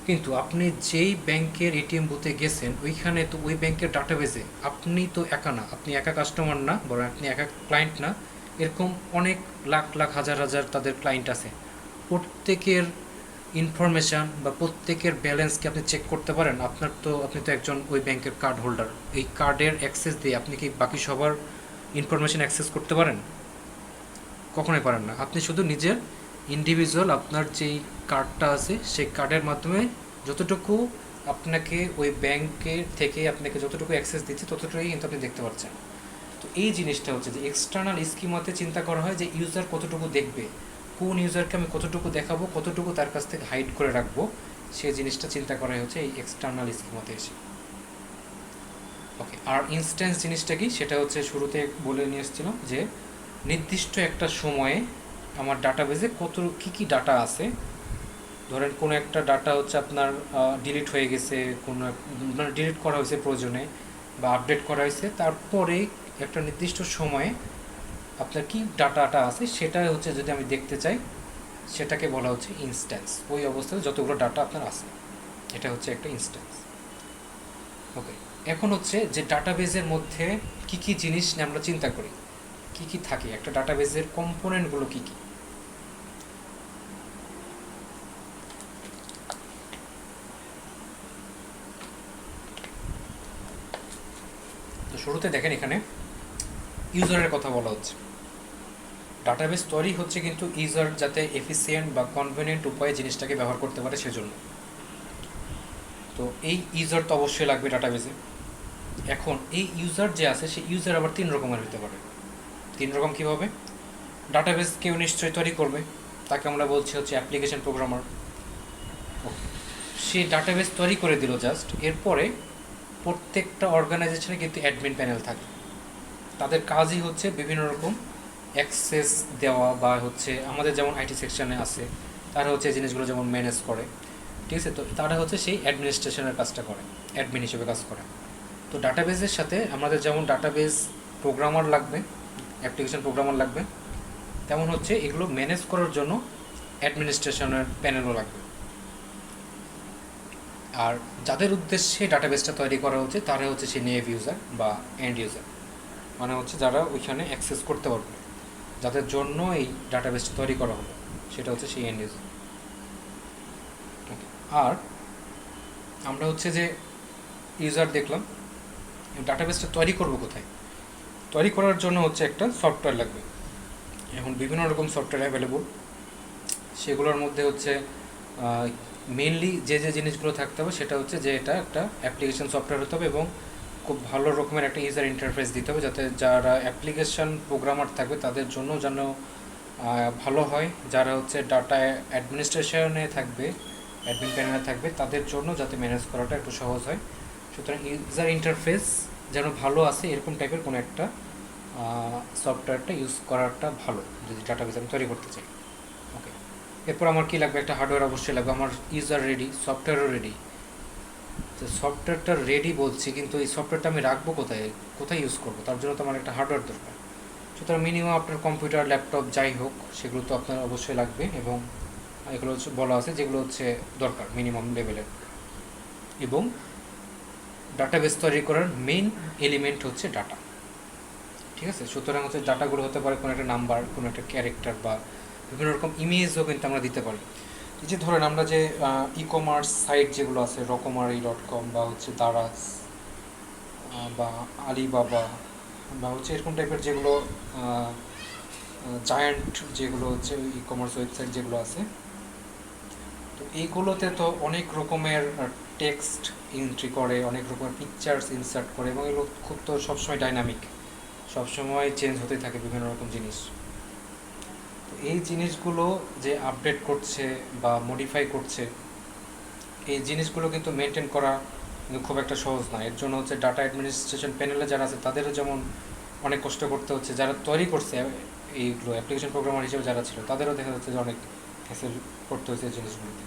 কিন্তু আপনি যেই ব্যাংকের এটিএম বুথে গেছেন, ওইখানে তো ওই ব্যাংকের ডাটাবেসে আপনি তো একা না, আপনি একা কাস্টমার না, বরং আপনি একা ক্লায়েন্ট না, এরকম অনেক লাখ লাখ হাজার হাজার তাদের ক্লায়েন্ট আছে। প্রত্যেকের ইনফরমেশান বা প্রত্যেকের ব্যালেন্স কি আপনি চেক করতে পারেন? আপনি তো একজন ওই ব্যাংকের কার্ড হোল্ডার, এই কার্ডের অ্যাক্সেস দিয়ে আপনি কি বাকি সবার ইনফরমেশান অ্যাক্সেস করতে পারেন? কখনোই পারেন না। আপনি শুধু নিজের ইন্ডিভিজুয়াল আপনার যেই কার্ডটা আছে সেই কার্ডের মাধ্যমে যতটুকু আপনাকে ওই ব্যাংকের থেকে আপনাকে যতটুকু অ্যাক্সেস দিচ্ছে ততটুকুই কিন্তু আপনি দেখতে পাচ্ছেন। তো এই জিনিসটা হচ্ছে যে এক্সটার্নাল স্কিমাতে চিন্তা করা হয় যে ইউজার কতটুকু দেখবে, কোন ইউজারকে আমি কতটুকু দেখাবো, কতটুকু তার কাছ থেকে হাইড করে রাখবো, সেই জিনিসটা চিন্তা করা হচ্ছে এই এক্সটার্নাল স্কিমাতে এসে। ওকে, আর ইনস্ট্যান্স জিনিসটা কি, সেটা হচ্ছে শুরুতে বলে নিয়ে এসেছিলাম যে নির্দিষ্ট একটা সময়ে আমার ডাটাবেজে কত কী ডাটা আছে। ধরেন কোনো একটা ডাটা হচ্ছে আপনার ডিলিট হয়ে গেছে, কোনো মানে ডিলিট করা হয়েছে প্রয়োজনে বা আপডেট করা হয়েছে, তারপরে একটা নির্দিষ্ট সময়ে আপনার কি ডাটাটা আছে সেটা হচ্ছে যদি আমি দেখতে চাই, সেটাকে বলা হচ্ছে ইনস্ট্যান্স। ওই অবস্থায় যতগুলো ডাটা আপনার আছে, এটা হচ্ছে একটা ইনস্ট্যান্স। ওকে, এখন হচ্ছে যে ডাটাবেজের মধ্যে কি কি জিনিস আমরা চিন্তা করি, কি কি থাকে, একটা ডাটাবেজের কম্পোনেন্টগুলো কি কি। তো শুরুতে দেখেন এখানে ইউজারের কথা বলা হচ্ছে। ডাটাবেস তৈরি হচ্ছে কিন্তু ইউজার যাতে এফিসিয়েন্ট বা কনভিনিয়েন্ট উপায়ে জিনিসটাকে ব্যবহার করতে পারে সেজন্য। তো এই ইউজার তো অবশ্যই লাগবে ডাটাবেসে। এখন এই ইউজার যে আছে সেই ইউজার আবার তিন রকমের হতে পারে। তিন রকম কীভাবে? ডাটাবেস কেউ নিশ্চয়ই তৈরি করবে, তাকে আমরা বলছি হচ্ছে অ্যাপ্লিকেশন প্রোগ্রামার। সে ডাটাবেস তৈরি করে দিল জাস্ট, এরপরে প্রত্যেকটা অর্গানাইজেশনে কিন্তু অ্যাডমিন প্যানেল থাকে। তাদের কাজই হচ্ছে বিভিন্ন রকম অ্যাক্সেস দেওয়া, বা হচ্ছে আমাদের যেমন আইটি সেকশনে আছে তারা হচ্ছে এই জিনিসগুলো যেমন ম্যানেজ করে, ঠিক আছে। তো তারা হচ্ছে সেই অ্যাডমিনিস্ট্রেশনের কাজটা করে, অ্যাডমিন হিসেবে কাজ করে। তো ডাটাবেসের সাথে আমাদের যেমন ডাটাবেস প্রোগ্রামার লাগবে, অ্যাপ্লিকেশন প্রোগ্রামার লাগবে, তেমন হচ্ছে এগুলো ম্যানেজ করার জন্য অ্যাডমিনিস্ট্রেশনের প্যানেলও লাগবে। আর যাদের উদ্দেশ্যে ডাটাবেসটা তৈরি করা হচ্ছে তারা হচ্ছে সেই নেভ ইউজার বা এন্ড ইউজার, মানে হচ্ছে যারা ওইখানে অ্যাক্সেস করতে পারবে, যাদের জন্য এই ডাটাবেসটা তৈরি করা হলো, সেটা হচ্ছে সেই এন্ড ইউজার। আর আমরা হচ্ছে যে ইউজার দেখলাম, ডাটাবেসটা তৈরি করবো কোথায়? তৈরি করার জন্য হচ্ছে একটা সফটওয়্যার লাগবে। এখন বিভিন্ন রকম সফটওয়্যার অ্যাভেলেবল, সেগুলোর মধ্যে হচ্ছে মেনলি যে যে জিনিসগুলো থাকতে হবে সেটা হচ্ছে যে এটা একটা অ্যাপ্লিকেশন সফটওয়্যার হতে হবে এবং খুব ভালো রকমের একটা ইউজার ইন্টারফেস দিতে হবে, যাতে যারা অ্যাপ্লিকেশন প্রোগ্রামার থাকবে তাদের জন্য যেন ভালো হয়, যারা হচ্ছে ডাটা অ্যাডমিনিস্ট্রেশনে থাকবে, অ্যাডমিন প্যানেলে থাকবে, তাদের জন্য যাতে ম্যানেজ করাটা একটু সহজ হয়। সুতরাং ইউজার ইন্টারফেস যেন ভালো আসে এরকম টাইপের কোনো একটা সফটওয়্যারটা ইউজ করাটা ভালো যদি ডাটাবেস আমি তৈরি করতে চাই। ওকে, এরপর আমার কী লাগবে? একটা হার্ডওয়্যার অবশ্যই লাগবে। আমার ইউজার রেডি, সফটওয়্যারও রেডি। তো সফটওয়্যারটা রেডি বলছি, কিন্তু এই সফটওয়্যারটা আমি রাখবো কোথায়, কোথায় ইউজ করবো? তার জন্য তো আমার একটা হার্ডওয়্যার দরকার। সুতরাং মিনিমাম আপনার কম্পিউটার, ল্যাপটপ যাই হোক সেগুলো তো আপনার অবশ্যই লাগবে, এবং এগুলো হচ্ছে বলা আছে যেগুলো হচ্ছে দরকার মিনিমাম লেভেলের। এবং ডাটাবেস তৈরি করার মেইন এলিমেন্ট হচ্ছে ডাটা, ঠিক আছে। সুতরাং হচ্ছে ডাটাগুলো হতে পারে কোনো একটা নাম্বার, কোনো একটা ক্যারেক্টার, বা বিভিন্ন রকম ইমেজও কিন্তু আমরা দিতে পারি। এই যে ধরেন আমরা যে ই কমার্স সাইট যেগুলো আছে, রকমারি.com বা হচ্ছে দারাজ বা আলিবাবা বা হচ্ছে এরকম টাইপের যেগুলো জায়ান্ট যেগুলো হচ্ছে ই কমার্স ওয়েবসাইট যেগুলো আছে, তো এইগুলোতে তো অনেক রকমের টেক্সট এন্ট্রি করে, অনেক রকমের পিকচার্স ইনসার্ট করে, এবং এগুলো খুব তো সবসময় ডাইনামিক, সবসময় চেঞ্জ হতে থাকে বিভিন্ন রকম জিনিস। তো এই জিনিসগুলো যে আপডেট করছে বা মডিফাই করছে, এই জিনিসগুলো কিন্তু মেনটেন করা কিন্তু খুব একটা সহজ না। এর জন্য হচ্ছে ডাটা অ্যাডমিনিস্ট্রেশন প্যানেলে যারা আছে তাদেরও যেমন অনেক কষ্ট করতে হচ্ছে, যারা তৈরি করছে এইগুলো অ্যাপ্লিকেশন প্রোগ্রামার হিসেবে যারা ছিল তাদেরও দেখা যাচ্ছে যে অনেক হ্যাসেল করতে হচ্ছে এই জিনিসগুলোতে।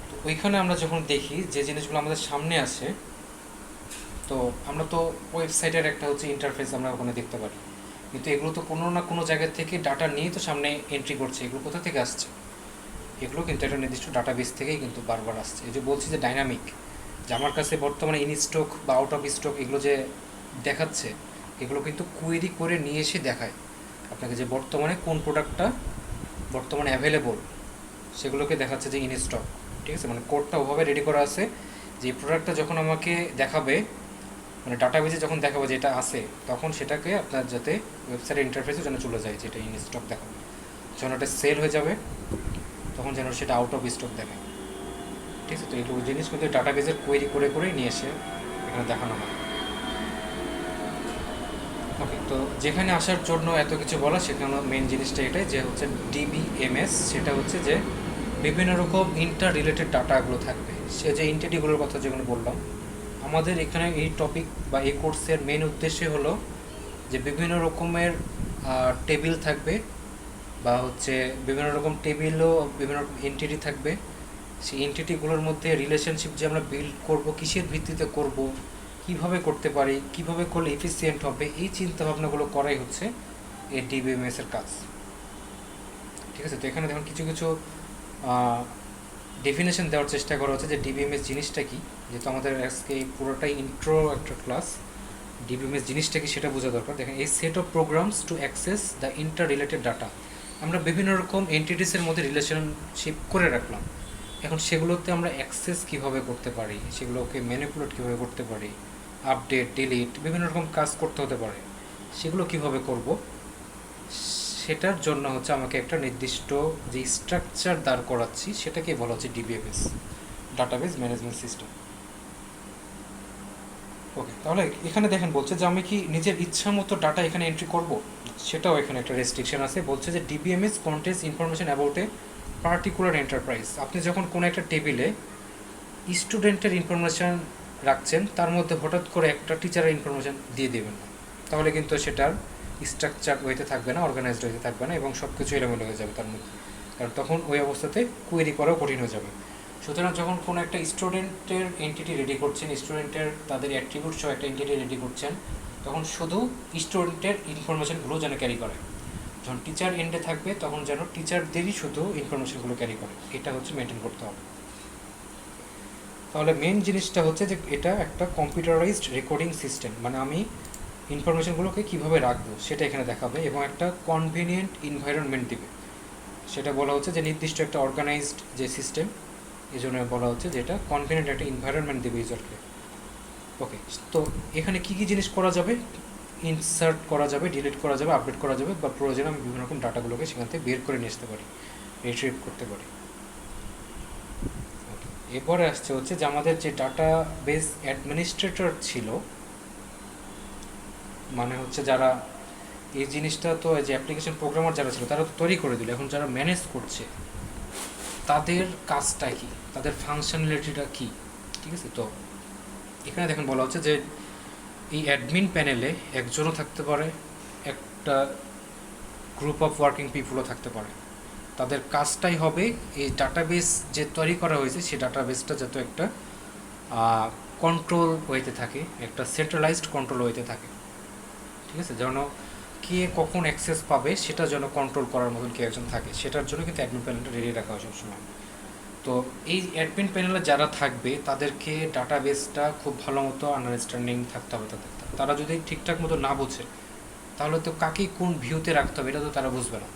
তো ওইখানে আমরা যখন দেখি যে জিনিসগুলো আমাদের সামনে আসে, তো আমরা তো ওয়েবসাইটের একটা হচ্ছে ইন্টারফেস আমরা ওখানে দেখতে পারি, কিন্তু এগুলো তো কোনো না কোনো জায়গা থেকে ডাটা নিয়েই তো সামনে এন্ট্রি করছে। এগুলো কোথা থেকে আসছে? এগুলো কিন্তু একটা নির্দিষ্ট ডাটাবেস থেকেই কিন্তু বারবার আসছে। এই যে বলছি যে ডাইনামিক, যে আমার কাছে বর্তমানে ইন স্টক বা আউট অফ স্টক এগুলো যে দেখাচ্ছে, এগুলো কিন্তু কোয়েরি করে নিয়ে এসে দেখায় আপনাকে যে বর্তমানে কোন প্রোডাক্টটা বর্তমানে অ্যাভেলেবল, সেগুলোকে দেখাচ্ছে যে ইন স্টক, ঠিক আছে। মানে কোডটা ওভাবে রেডি করা আছে যে এই প্রোডাক্টটা যখন আমাকে দেখাবে মানে ডাটাবেজে যখন দেখাবো যে এটা আছে, তখন সেটাকে আপনার যাতে ওয়েবসাইটের ইন্টারফেসে যেন চলে যায় যেটা ইন স্টক দেখাবে, যখন এটা সেল হয়ে যাবে তখন যেন সেটা আউট অফ স্টক দেখায়। ঠিক আছে, তো এইটুকু জিনিস কিন্তু ডাটাবেজের কোয়েরি করে করেই নিয়ে এসে এখানে দেখানো হয়। ওকে, তো যেখানে আসার জন্য এত কিছু বলা, সেখানে মেন জিনিসটা এটাই যে হচ্ছে ডিবিএমএস, সেটা হচ্ছে যে বিভিন্ন রকম ইন্টার রিলেটেড ডাটাগুলো থাকবে। সে যে এন্টিটিগুলোর কথা যেগুলো বললাম, আমাদের এখানে এই টপিক বা এই কোর্সের মেন উদ্দেশ্য হলো যে বিভিন্ন রকমের টেবিল থাকবে, বা হচ্ছে বিভিন্ন রকম টেবিলও বিভিন্ন রকম এন্টিটি থাকবে। সেই এন্টিটিগুলোর মধ্যে রিলেশনশিপ যে আমরা বিল্ড করব, কিসের ভিত্তিতে করব, কিভাবে করতে পারি, কিভাবে করলে এফিসিয়েন্ট হবে, এই চিন্তাভাবনাগুলো করাই হচ্ছে এই ডিবিএমএস এর কাজ। ঠিক আছে, তো এখানে দেখুন কিছু কিছু ডেফিনেশন দেওয়ার চেষ্টা করা হচ্ছে যে ডিবিএমএস জিনিসটা কি। যেহেতু আমাদের আজকে এই পুরোটাই ইন্ট্রো একটা ক্লাস, ডিবিএমএস জিনিসটা কি সেটা বোঝা দরকার। দেখেন, এই set of programs to access the interrelated data. আমরা বিভিন্ন রকম এন্টিটিসের মধ্যে রিলেশনশিপ করে রাখলাম, এখন সেগুলোতে আমরা অ্যাক্সেস কীভাবে করতে পারি, সেগুলোকে ম্যানিপুলেট কীভাবে করতে পারি, আপডেট ডিলিট বিভিন্ন রকম কাজ করতে হতে পারে, সেগুলো কিভাবে করব, সেটার জন্য হচ্ছে আমাকে একটা নির্দিষ্ট যে স্ট্রাকচার দাঁড় করাচ্ছি সেটাকেই বলা হচ্ছে ডিবিএমএস, ডাটাবেস ম্যানেজমেন্ট সিস্টেম। ওকে, তাহলে এখানে দেখেন বলছে যে আমি কি নিজের ইচ্ছা মতো ডাটা এখানে এন্ট্রি করব, সেটাও এখানে একটা রেস্ট্রিকশন আছে। বলছে যে DBMS contains information about a particular enterprise. আপনি যখন কোনো একটা টেবিলে স্টুডেন্টের ইনফরমেশান রাখছেন, তার মধ্যে হঠাৎ করে একটা টিচারের ইনফরমেশান দিয়ে দেবেন না, তাহলে কিন্তু সেটার স্ট্রাকচার ওয়েতে থাকবে না, অর্গানাইজড ওয়েতে থাকবে না, এবং সব কিছু এলোমেলো হয়ে যাবে তার মধ্যে, কারণ তখন ওই অবস্থাতে কোয়েরি করাও কঠিন হয়ে যাবে। সুতরাং যখন কোনো একটা স্টুডেন্টের এন্টিটি রেডি করছেন, স্টুডেন্টের তাদের অ্যাট্রিবিউট সহ একটা এন্টিটি রেডি করছেন, তখন শুধু স্টুডেন্টের ইনফরমেশানগুলো যেন ক্যারি করে। যখন টিচার এন্ডে থাকবে তখন যেন টিচারদেরই শুধু ইনফরমেশানগুলো ক্যারি করে, এটা হচ্ছে মেনটেন করতে হবে। তাহলে মেন জিনিসটা হচ্ছে যে এটা একটা কম্পিউটারাইজড রেকর্ডিং সিস্টেম, মানে আমি ইনফরমেশনগুলোকে কীভাবে রাখবো সেটা এখানে দেখাবে, এবং একটা কনভিনিয়েন্ট এনভায়রনমেন্ট দিবে। সেটা বলা হচ্ছে যে নির্দিষ্ট একটা অর্গানাইজড যে সিস্টেম, এই জন্য বলা হচ্ছে যে এটা কনভিনিয়েন্ট একটা এনভায়রনমেন্ট দেবে ইউজারকে। ওকে, তো এখানে কী কী জিনিস করা যাবে, ইনসার্ট করা যাবে, ডিলিট করা যাবে, আপডেট করা যাবে, বা প্রয়োজনে আমি বিভিন্ন রকম ডাটাগুলোকে সেখান থেকে বের করে নিয়ে আসতে পারি, রিট্রিভ করতে পারি। এরপরে আসছে হচ্ছে যে আমাদের যে ডাটা বেস অ্যাডমিনিস্ট্রেটর ছিল, মানে হচ্ছে যারা এই জিনিসটা, তো যে অ্যাপ্লিকেশন প্রোগ্রামার যারা ছিল তারা তো তৈরি করে দিল, এখন যারা ম্যানেজ করছে তাদের কাজটা কি, তাদের ফাংশনালিটিটা কি। ঠিক আছে, তো এখানে দেখেন বলা হচ্ছে যে এই অ্যাডমিন প্যানেলে একজনও থাকতে পারে, একটা গ্রুপ অফ ওয়ার্কিং পিপুলও থাকতে পারে। তাদের কাজটাই হবে এই ডাটাবেস যে তৈরি করা হয়েছে সেই ডাটাবেসটা যাতে একটা কন্ট্রোল ওয়েতে থাকে, একটা সেন্ট্রালাইজড কন্ট্রোল ওয়েতে থাকে। ঠিক আছে, যেন কে কখন অ্যাক্সেস পাবে সেটা যেন কন্ট্রোল করার মতন কে একজন থাকে, সেটার জন্য কিন্তু অ্যাডমিন প্যানেলটা রেডি রাখা হয় সবসময়। তো এই অ্যাডমিন প্যানেলে যারা থাকবে তাদেরকে ডাটাবেসটা খুব ভালো মতো আন্ডারস্ট্যান্ডিং থাকতে হবে তাদের। তারা যদি ঠিকঠাক মতো না বোঝে তাহলে তো কাকে কোন ভিউতে রাখতে হবে এটা তো তারা বুঝবে না।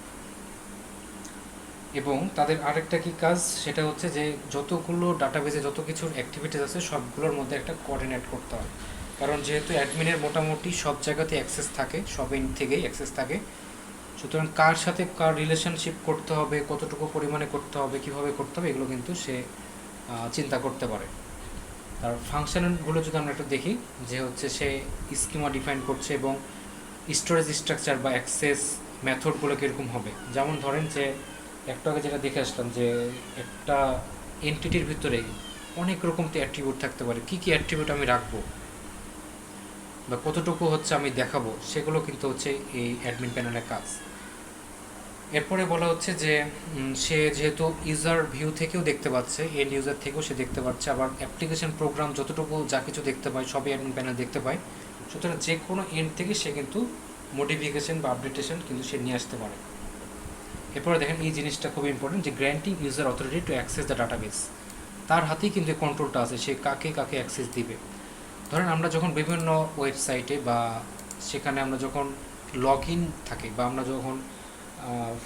এবং তাদের আরেকটা কি কাজ, সেটা হচ্ছে যে যতগুলো ডাটাবেসে যত কিছুর অ্যাক্টিভিটিস আছে সবগুলোর মধ্যে একটা কোঅর্ডিনেট করতে হয়, কারণ যেহেতু অ্যাডমিনের মোটামুটি সব জায়গাতে অ্যাক্সেস থাকে, সব এন্ড থেকেই অ্যাক্সেস থাকে, সুতরাং কার সাথে কার রিলেশনশিপ করতে হবে, কতটুকু পরিমাণে করতে হবে, কীভাবে করতে হবে, এগুলো কিন্তু সে চিন্তা করতে পারে। তার ফাংশনগুলো যদি আমরা একটু দেখি, যে হচ্ছে সে স্কিমা ডিফাইন করছে এবং স্টোরেজ স্ট্রাকচার বা অ্যাক্সেস মেথডগুলো কীরকম হবে। যেমন ধরেন যে একটু আগে যেটা দেখে আসলাম যে একটা এন্টিটির ভিতরে অনেক রকম অ্যাট্রিবিউট থাকতে পারে, কী কী অ্যাট্রিবিউট আমি রাখবো বা কতটুকু হচ্ছে আমি দেখাবো, সেগুলো কিন্তু হচ্ছে এই অ্যাডমিন প্যানেলের কাজ। এরপরে বলা হচ্ছে যে সে যেহেতু ইউজার ভিউ থেকেও দেখতে পাচ্ছে, এন্ড ইউজার থেকেও সে দেখতে পাচ্ছে, আবার অ্যাপ্লিকেশন প্রোগ্রাম যতটুকু যা কিছু দেখতে পায় সবই অ্যাডমিন প্যানেল দেখতে পায়, সুতরাং যে কোনো এন্ড থেকে সে কিন্তু মডিফিকেশন বা আপডেটেশন কিন্তু সে নিয়ে আসতে পারে। এরপরে দেখেন এই জিনিসটা খুব ইম্পর্টেন্ট, যে granting user authority two access the database. তার হাতেই কিন্তু কন্ট্রোলটা আছে, সে কাকে কাকে অ্যাক্সেস দিবে। ধরেন আমরা যখন বিভিন্ন ওয়েবসাইটে বা সেখানে আমরা যখন লগ ইন থাকে, বা আমরা যখন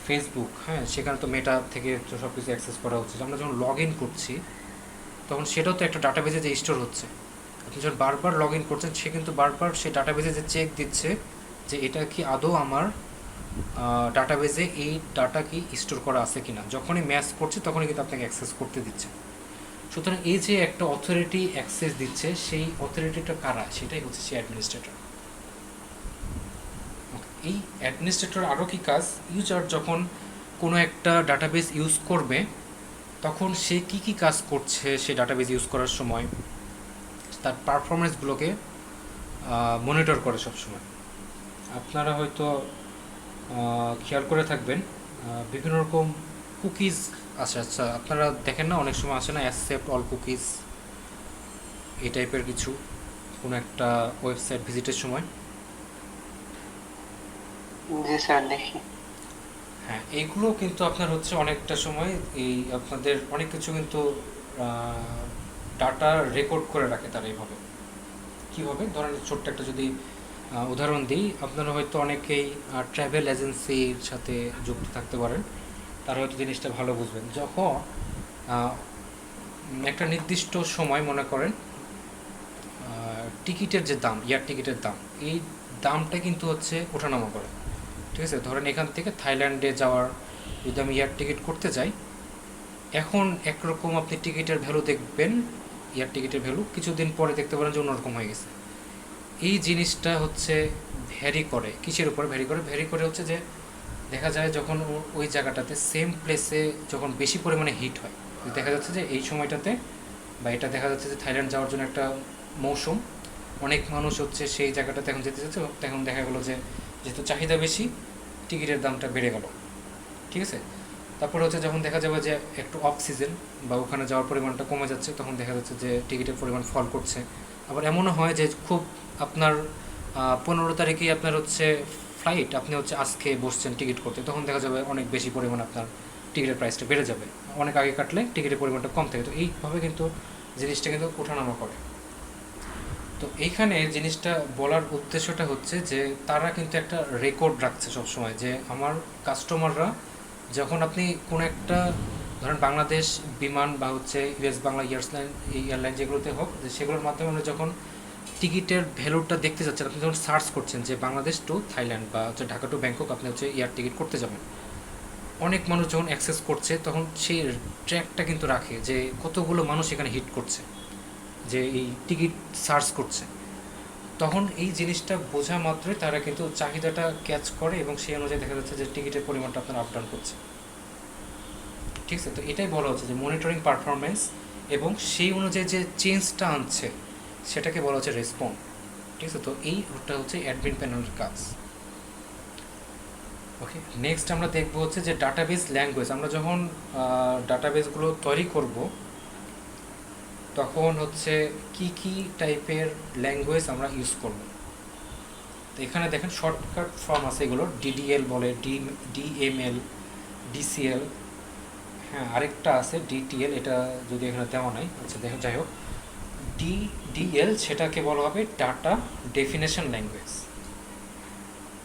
ফেসবুক, হ্যাঁ সেখানে তো মেটা থেকে সব কিছু অ্যাক্সেস করা হচ্ছে, আমরা যখন লগ ইন করছি তখন সেটাও তো একটা ডাটাবেজে যে স্টোর হচ্ছে, আপনি যখন বারবার লগ ইন করছেন, সে কিন্তু বারবার সেই ডাটাবেজে যে চেক দিচ্ছে যে এটা কি আদৌ আমার ডাটাবেজে এই ডাটা কি স্টোর করা আছে কি না। যখনই ম্যাচ করছে তখনই কিন্তু আপনাকে অ্যাক্সেস করতে দিচ্ছে। সুতরাং এই যে একটা অথরিটি অ্যাক্সেস দিচ্ছে, সেই অথরিটিটা কারা, সেটাই হচ্ছে সেই অ্যাডমিনিস্ট্রেটর। এই অ্যাডমিনিস্ট্রেটর আরও কি কাজ, ইউজার যখন কোনো একটা ডাটাবেস ইউজ করবে তখন সে কি কি কাজ করছে সেই ডাটাবেস ইউজ করার সময়, তার পারফরমেন্সগুলোকে মনিটর করে সবসময়। আপনারা হয়তো খেয়াল করে থাকবেন বিভিন্ন রকম কুকিজ আছে। আচ্ছা, আপনারা দেখেন না অনেক সময় আসে না অ্যাকসেপ্ট অল কুকিজ, এই টাইপের কিছু কোনো একটা ওয়েবসাইট ভিজিটের সময়। জি স্যার, দেখি। হ্যাঁ, এইগুলো কিন্তু আপনার হচ্ছে অনেকটা সময় এই আপনাদের অনেক কিছু কিন্তু ডাটা রেকর্ড করে রাখে তারা এইভাবে। কীভাবে, ধরেন ছোট্ট একটা যদি উদাহরণ দিই, আপনারা হয়তো অনেকেই ট্রাভেল এজেন্সির সাথে যুক্ত থাকতে পারেন, তারা হয়তো জিনিসটা ভালো বুঝবেন। যখন একটা নির্দিষ্ট সময় মনে করেন টিকিটের যে দাম, এয়ার টিকিটের দাম, এই দামটা কিন্তু হচ্ছে ওঠানামা করে। ঠিক আছে, ধরেন এখান থেকে থাইল্যান্ডে যাওয়ার যদি আমি এয়ার টিকিট করতে যাই, এখন একরকম আপনি টিকিটের ভ্যালু দেখবেন, এয়ার টিকিটের ভ্যালু কিছুদিন পরে দেখতে পারেন যে অন্যরকম হয়ে গেছে। এই জিনিসটা হচ্ছে ভ্যারি করে কিসের উপর ভ্যারি করে হচ্ছে যে দেখা যায় যখন ওই জায়গাটাতে সেম প্লেসে যখন বেশি পরিমাণে হিট হয়, দেখা যাচ্ছে যে এই সময়টাতে বা এটা দেখা যাচ্ছে যে থাইল্যান্ড যাওয়ার জন্য একটা মৌসুম, অনেক মানুষ হচ্ছে সেই জায়গাটাতে এখন যেতে চাচ্ছে, তখন দেখা গেলো যে যেহেতু চাহিদা বেশি টিকিটের দামটা বেড়ে গেল। ঠিক আছে, তারপরে হচ্ছে যখন দেখা যাবে যে একটু অফ সিজন বা ওখানে যাওয়ার পরিমাণটা কমে যাচ্ছে, তখন দেখা যাচ্ছে যে টিকিটের পরিমাণ ফল করছে। আবার এমনও হয় যে খুব আপনার 15 তারিখেই আপনার হচ্ছে ফ্লাইট, আপনি হচ্ছে আজকে বসছেন টিকিট করতে, তখন দেখা যাবে অনেক বেশি পরিমাণ আপনার টিকিটের প্রাইসটা বেড়ে যাবে। অনেক আগে কাটলে টিকিটের পরিমাণটা কম থাকে। তো এইভাবে কিন্তু জিনিসটা কিন্তু ওঠানামা করে। তো এইখানে জিনিসটা বলার উদ্দেশ্যটা হচ্ছে যে তারা কিন্তু একটা রেকর্ড রাখছে সবসময়, যে আমার কাস্টমাররা যখন আপনি কোনো একটা ধরেন বাংলাদেশ বিমান বা হচ্ছে ইউএস বাংলা এয়ারলাইন, এই এয়ারলাইন যেগুলোতে হোক, যে সেগুলোর মাধ্যমে আমরা যখন টিকিটের ভ্যালুটা দেখতে যাচ্ছেন, আপনি যখন সার্চ করছেন যে বাংলাদেশ টু থাইল্যান্ড বা হচ্ছে ঢাকা টু ব্যাংকক আপনি হচ্ছে এয়ার টিকিট করতে যাবেন, অনেক মানুষ যখন অ্যাক্সেস করছে তখন সেই ট্র্যাকটা কিন্তু রাখে যে কতগুলো মানুষ এখানে হিট করছে, যে এই টিকিট সার্চ করছে। তখন এই জিনিসটা বোঝা মাত্রই তারা কিন্তু চাহিদাটা ক্যাচ করে এবং সেই অনুযায়ী দেখা যাচ্ছে যে টিকিটের পরিমাণটা আপনার আপ ডাউন করছে। ঠিক আছে, তো এটাই বলা হচ্ছে যে মনিটরিং পারফরমেন্স, এবং সেই অনুযায়ী যে চেঞ্জটা আনছে সেটাকে বলা হচ্ছে রেসপন্ড। ঠিক আছে, তো এইটা হচ্ছে অ্যাডমিন প্যানেলের কাজ। ওকে, নেক্সট আমরা দেখবো হচ্ছে যে ডাটাবেস ল্যাঙ্গুয়েজ। আমরা যখন ডাটাবেসগুলো তৈরি করব তখন হচ্ছে কি কি টাইপের ল্যাঙ্গুয়েজ আমরা ইউজ করব। তো এখানে দেখেন শর্টকাট ফর্ম আছে, এগুলো ডিডিএল বলে, ডিএমএল, ডিসিএল, হ্যাঁ আরেকটা আছে ডিটিএল, এটা যদি এখানে দেওয়া নাই। আচ্ছা দেখো, যাই হোক, ডিডিএল সেটাকে বলা হবে data definition language.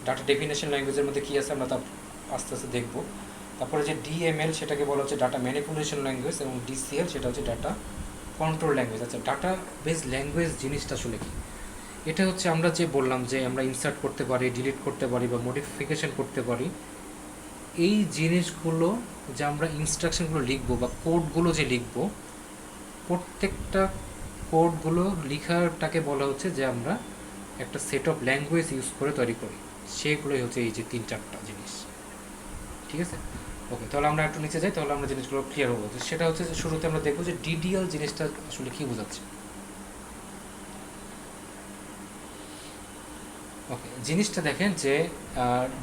Data definition ল্যাঙ্গুয়েজের মধ্যে কী আছে আমরা তা আস্তে আস্তে দেখব। তারপরে যে ডিএমএল সেটাকে বলা হচ্ছে ডাটা ম্যানিপুলেশন ল্যাঙ্গুয়েজ, এবং ডিসিএল সেটা হচ্ছে ডাটা কন্ট্রোল ল্যাঙ্গুয়েজ। আচ্ছা, ডাটা বেস ল্যাঙ্গুয়েজ জিনিসটা আসলে কি? এটা হচ্ছে আমরা যে বললাম যে আমরা ইনসার্ট করতে পারি, ডিলিট করতে পারি বা মডিফিকেশন করতে পারি, এই জিনিসগুলো যে আমরা ইনস্ট্রাকশনগুলো লিখবো বা কোডগুলো যে লিখবো, প্রত্যেকটা কোডগুলো লিখাটাকে বলা হচ্ছে যে আমরা একটা সেট অফ ল্যাঙ্গুয়েজ ইউজ করে তৈরি করি। সেগুলোই হচ্ছে এই যে 3-4টা জিনিস। ঠিক আছে, ওকে, তাহলে আমরা একটু নিচে যাই, তাহলে আমরা জিনিসগুলো ক্লিয়ার হবো। সেটা হচ্ছে যে শুরুতে আমরা দেখবো যে ডিডিএল জিনিসটা আসলে কী বোঝাচ্ছে। ওকে, জিনিসটা দেখেন যে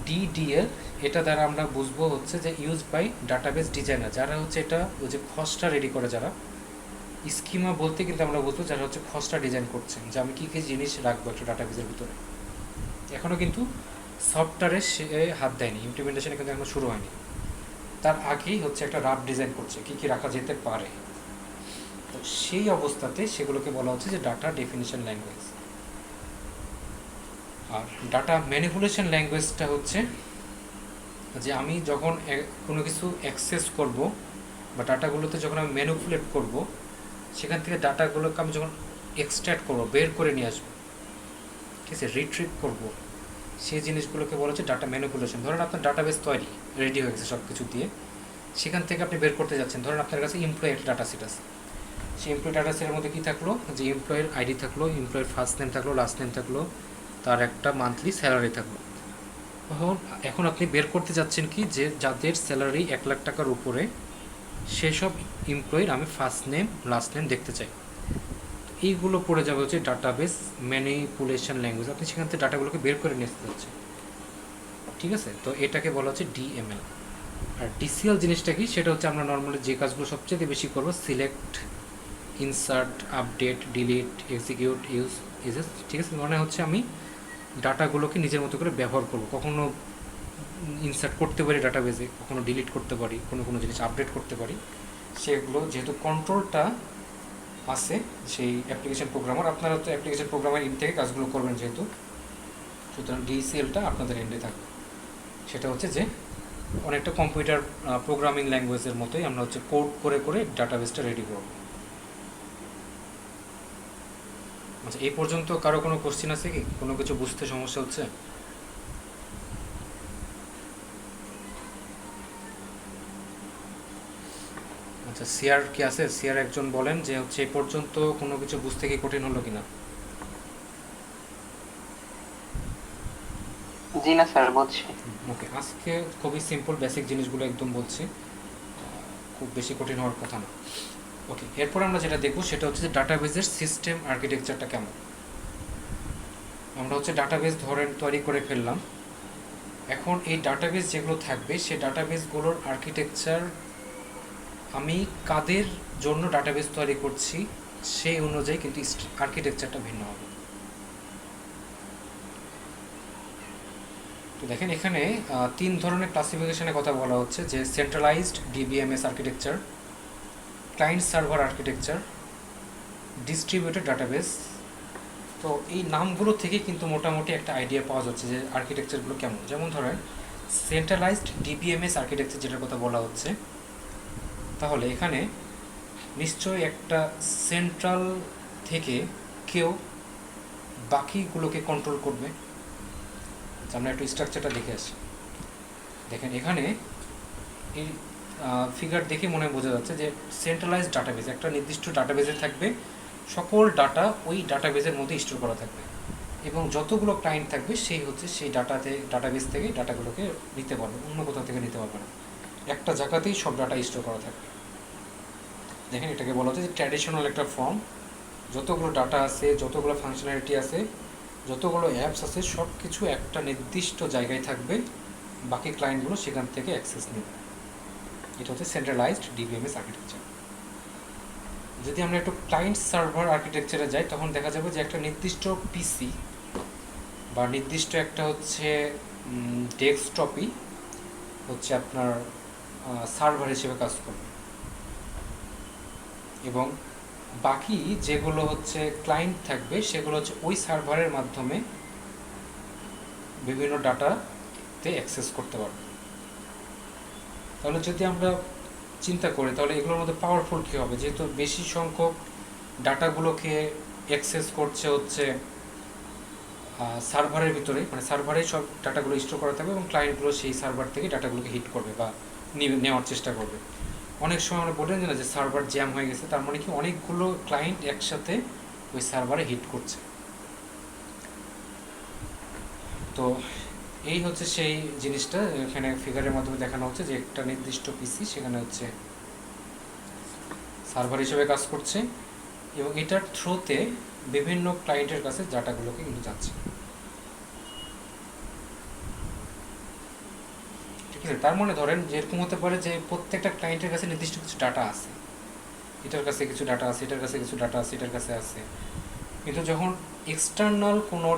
ডিডিএল, এটা দ্বারা আমরা বুঝবো হচ্ছে যে ইউজ বাই ডাটাবেস ডিজাইনার, যারা হচ্ছে এটা ওই যে খসড়া রেডি করে, যারা স্কিমা বলতে কিন্তু আমরা বুঝবো যারা হচ্ছে খসড়া ডিজাইন করছেন যে আমি কী কী জিনিস রাখবো একটা ডাটাবেসের ভিতরে। এখনও কিন্তু সফটওয়্যারে সে হাত দেয়নি, ইমপ্লিমেন্টেশনে কিন্তু এখনো শুরু হয়নি, তার আগেই হচ্ছে একটা রাফ ডিজাইন করছে কী কী রাখা যেতে পারে। তো সেই অবস্থাতে সেগুলোকে বলা হচ্ছে যে ডাটা ডেফিনিশন ল্যাঙ্গুয়েজ। আর ডাটা ম্যানিপুলেশন ল্যাঙ্গুয়েজটা হচ্ছে যে আমি যখন কোনো কিছু অ্যাক্সেস করব বা ডাটাগুলোতে যখন আমি ম্যানিপুলেট করব, সেখান থেকে ডাটাগুলোকে আমি যখন এক্সট্র্যাক্ট করবো, বের করে নিয়ে আসবো, ঠিক আছে, রিট্রিভ করবো, সেই জিনিসগুলোকে বলা হচ্ছে ডাটা ম্যানিপুলেশন। ধরেন আপনার ডাটাবেস তৈরি রেডি হয়ে গেছে সব কিছু দিয়ে, সেখান থেকে আপনি বের করতে যাচ্ছেন। ধরেন আপনার কাছে এমপ্লয়ি একটা ডাটা সেট আছে, সেই এমপ্লয়ি ডাটা সেটের মধ্যে কী থাকলো, যে এমপ্লয়ের আইডি থাকলো, এমপ্লয়ের ফার্স্ট নেম থাকলো, লাস্ট নেম থাকলো, তার একটা মান্থলি স্যালারি থাকলো। এখন এখন আপনি বের করতে যাচ্ছেন কি, যে যাদের স্যালারি 1,00,000 টাকার উপরে সেসব এমপ্লয়ির আমি ফার্স্ট নেম লাস্ট নেম দেখতে চাই। এইগুলো পড়ে যাবে হচ্ছে ডাটাবেস ম্যানিপুলেশন ল্যাঙ্গুয়েজ। আপনি সেখান থেকে ডাটাগুলোকে বের করে নিয়ে আসতে যাচ্ছেন, ঠিক আছে। তো এটাকে বলা হচ্ছে ডিএমএল। আর ডিসিএল জিনিসটা কি, সেটা হচ্ছে আমরা নর্মালি যে কাজগুলো সবচেয়ে বেশি করবো, select, insert, update, delete, execute, uses, ঠিক আছে। মানে হচ্ছে আমি ডাটাগুলোকে নিজের মতো করে ব্যবহার করবো, কখনো ইনসার্ট করতে পারি ডাটাবেসে, কখনো ডিলিট করতে পারি, কোনো কোনো জিনিস আপডেট করতে পারি। সেগুলো যেহেতু কন্ট্রোলটা আছে সেই অ্যাপ্লিকেশন প্রোগ্রামার, আপনারা তো অ্যাপ্লিকেশন প্রোগ্রামার ইন থেকে কাজগুলো করবেন যেহেতু, সুতরাং ডিসিএলটা আপনাদের এন্ডে থাকবে। সেটা হচ্ছে যে অনেকটা কম্পিউটার প্রোগ্রামিং ল্যাঙ্গুয়েজের মতোই আমরা হচ্ছে কোড করে করে ডাটাবেসটা রেডি করব। আচ্ছা, এই পর্যন্ত কারো কোনো কোশ্চেন আছে কি, কোনো কিছু বুঝতে সমস্যা হচ্ছে? আচ্ছা, সিআর কি আছে? সিআর একজন বলেন যে হচ্ছে এই পর্যন্ত কোনো কিছু বুঝতে কি কঠিন হলো কিনা? জি না স্যার, বুঝছি। ওকে, আজকে খুবই সিম্পল বেসিক জিনিসগুলো একদম বলছি, খুব বেশি কঠিন হওয়ার কথা না। ওকে, এরপর আমরা যেটা দেখবো সেটা হচ্ছে যে ডাটাবেসের সিস্টেম আর্কিটেকচারটা কেমন। আমরা হচ্ছে ডাটাবেস ধরেন তৈরি করে ফেললাম, এখন এই ডাটাবেস যেগুলো থাকবে সেই ডাটাবেসগুলোর আর্কিটেকচার আমি কাদের জন্য ডাটাবেস তৈরি করছি সেই অনুযায়ী কিন্তু আর্কিটেকচারটা ভিন্ন হবে। তো দেখেন এখানে 3 ধরনের ক্লাসিফিকেশনের কথা বলা হচ্ছে, যে centralised DBMS architecture, client server architecture, distributed database. তো এই নামগুলো থেকে কিন্তু মোটামুটি একটা আইডিয়া পাওয়া যাচ্ছে যে আর্কিটেকচারগুলো কেমন। যেমন ধরেন সেন্ট্রালাইজড ডিবিএমএস আর্কিটেকচার যেটার কথা বলা হচ্ছে, তাহলে এখানে নিশ্চয়ই একটা সেন্ট্রাল থেকে কেউ বাকিগুলোকে কন্ট্রোল করবে। আমরা একটু স্ট্রাকচারটা দেখে আসি। দেখেন এখানে এই ফিগার দেখে মনে বোঝা যাচ্ছে যে সেন্ট্রালাইজড ডাটাবেস, একটা নির্দিষ্ট ডাটাবেসে থাকবে, সকল ডাটা ওই ডাটাবেসের মধ্যে স্টোর করা থাকবে, এবং যতগুলো ক্লায়েন্ট থাকবে সেই হচ্ছে সেই ডাটাবেস থেকে ডাটাগুলোকে নিতে পারবে, অন্য কোথাও থেকে নিতে পারবে না, একটা জায়গাতেই সব ডাটা স্টোর করা থাকবে। দেখেন এটাকে বলা হচ্ছে যে ট্র্যাডিশনাল একটা ফর্ম, যতগুলো ডাটা আছে, যতগুলো ফাংশনালিটি আছে, যতগুলো অ্যাপস আছে, সব কিছু একটা নির্দিষ্ট জায়গায় থাকবে, বাকি ক্লায়েন্টগুলো সেখান থেকে অ্যাক্সেস নেবে। এটা হচ্ছে সেন্ট্রালাইজড ডিবিএমএস আর্কিটেকচার। যদি আমরা একটু ক্লায়েন্ট সার্ভার আর্কিটেকচারে যাই, তখন দেখা যাবে যে একটা নির্দিষ্ট পিসি বা নির্দিষ্ট একটা হচ্ছে ডেস্কটপই হচ্ছে আপনার সার্ভার হিসেবে কাজ করবে, এবং বাকি যেগুলো হচ্ছে ক্লায়েন্ট থাকবে সেগুলো হচ্ছে ওই সার্ভারের মাধ্যমে বিভিন্ন ডাটাতে অ্যাক্সেস করতে পারবে। তাহলে যদি আমরা চিন্তা করি তাহলে এগুলোর মধ্যে পাওয়ারফুল কী হবে, যেহেতু বেশি সংখ্যক ডাটাগুলোকে অ্যাক্সেস করছে হচ্ছে সার্ভারের ভিতরে, মানে সার্ভারেই সব ডাটাগুলো স্টোর করা থাকবে, এবং ক্লায়েন্টগুলো সেই সার্ভার থেকে ডাটাগুলোকে হিট করবে বা নেওয়ার চেষ্টা করবে। অনেক সময় আমরা বলেন যে সার্ভার জ্যাম হয়ে গেছে, তার মানে কি অনেকগুলো ক্লায়েন্ট একসাথে ওই সার্ভারে হিট করছে। তো এই হচ্ছে সেই জিনিসটা এখানে ফিগারের মাধ্যমে দেখানো হচ্ছে, যে একটা নির্দিষ্ট পিসি সেখানে হচ্ছে সার্ভার হিসেবে কাজ করছে, এবং এটার থ্রুতে বিভিন্ন ক্লায়েন্টের কাছে ডাটাগুলোকে কিন্তু যাচ্ছে, ঠিক আছে। তার মানে ধরেন যে এরকম হতে পারে যে প্রত্যেকটা ক্লায়েন্টের কাছে নির্দিষ্ট কিছু ডাটা আছে, এটার কাছে কিছু ডাটা আছে, এটার কাছে কিছু ডাটা আছে, এটার কাছে আছে, কিন্তু যখন এক্সটার্নাল কোনো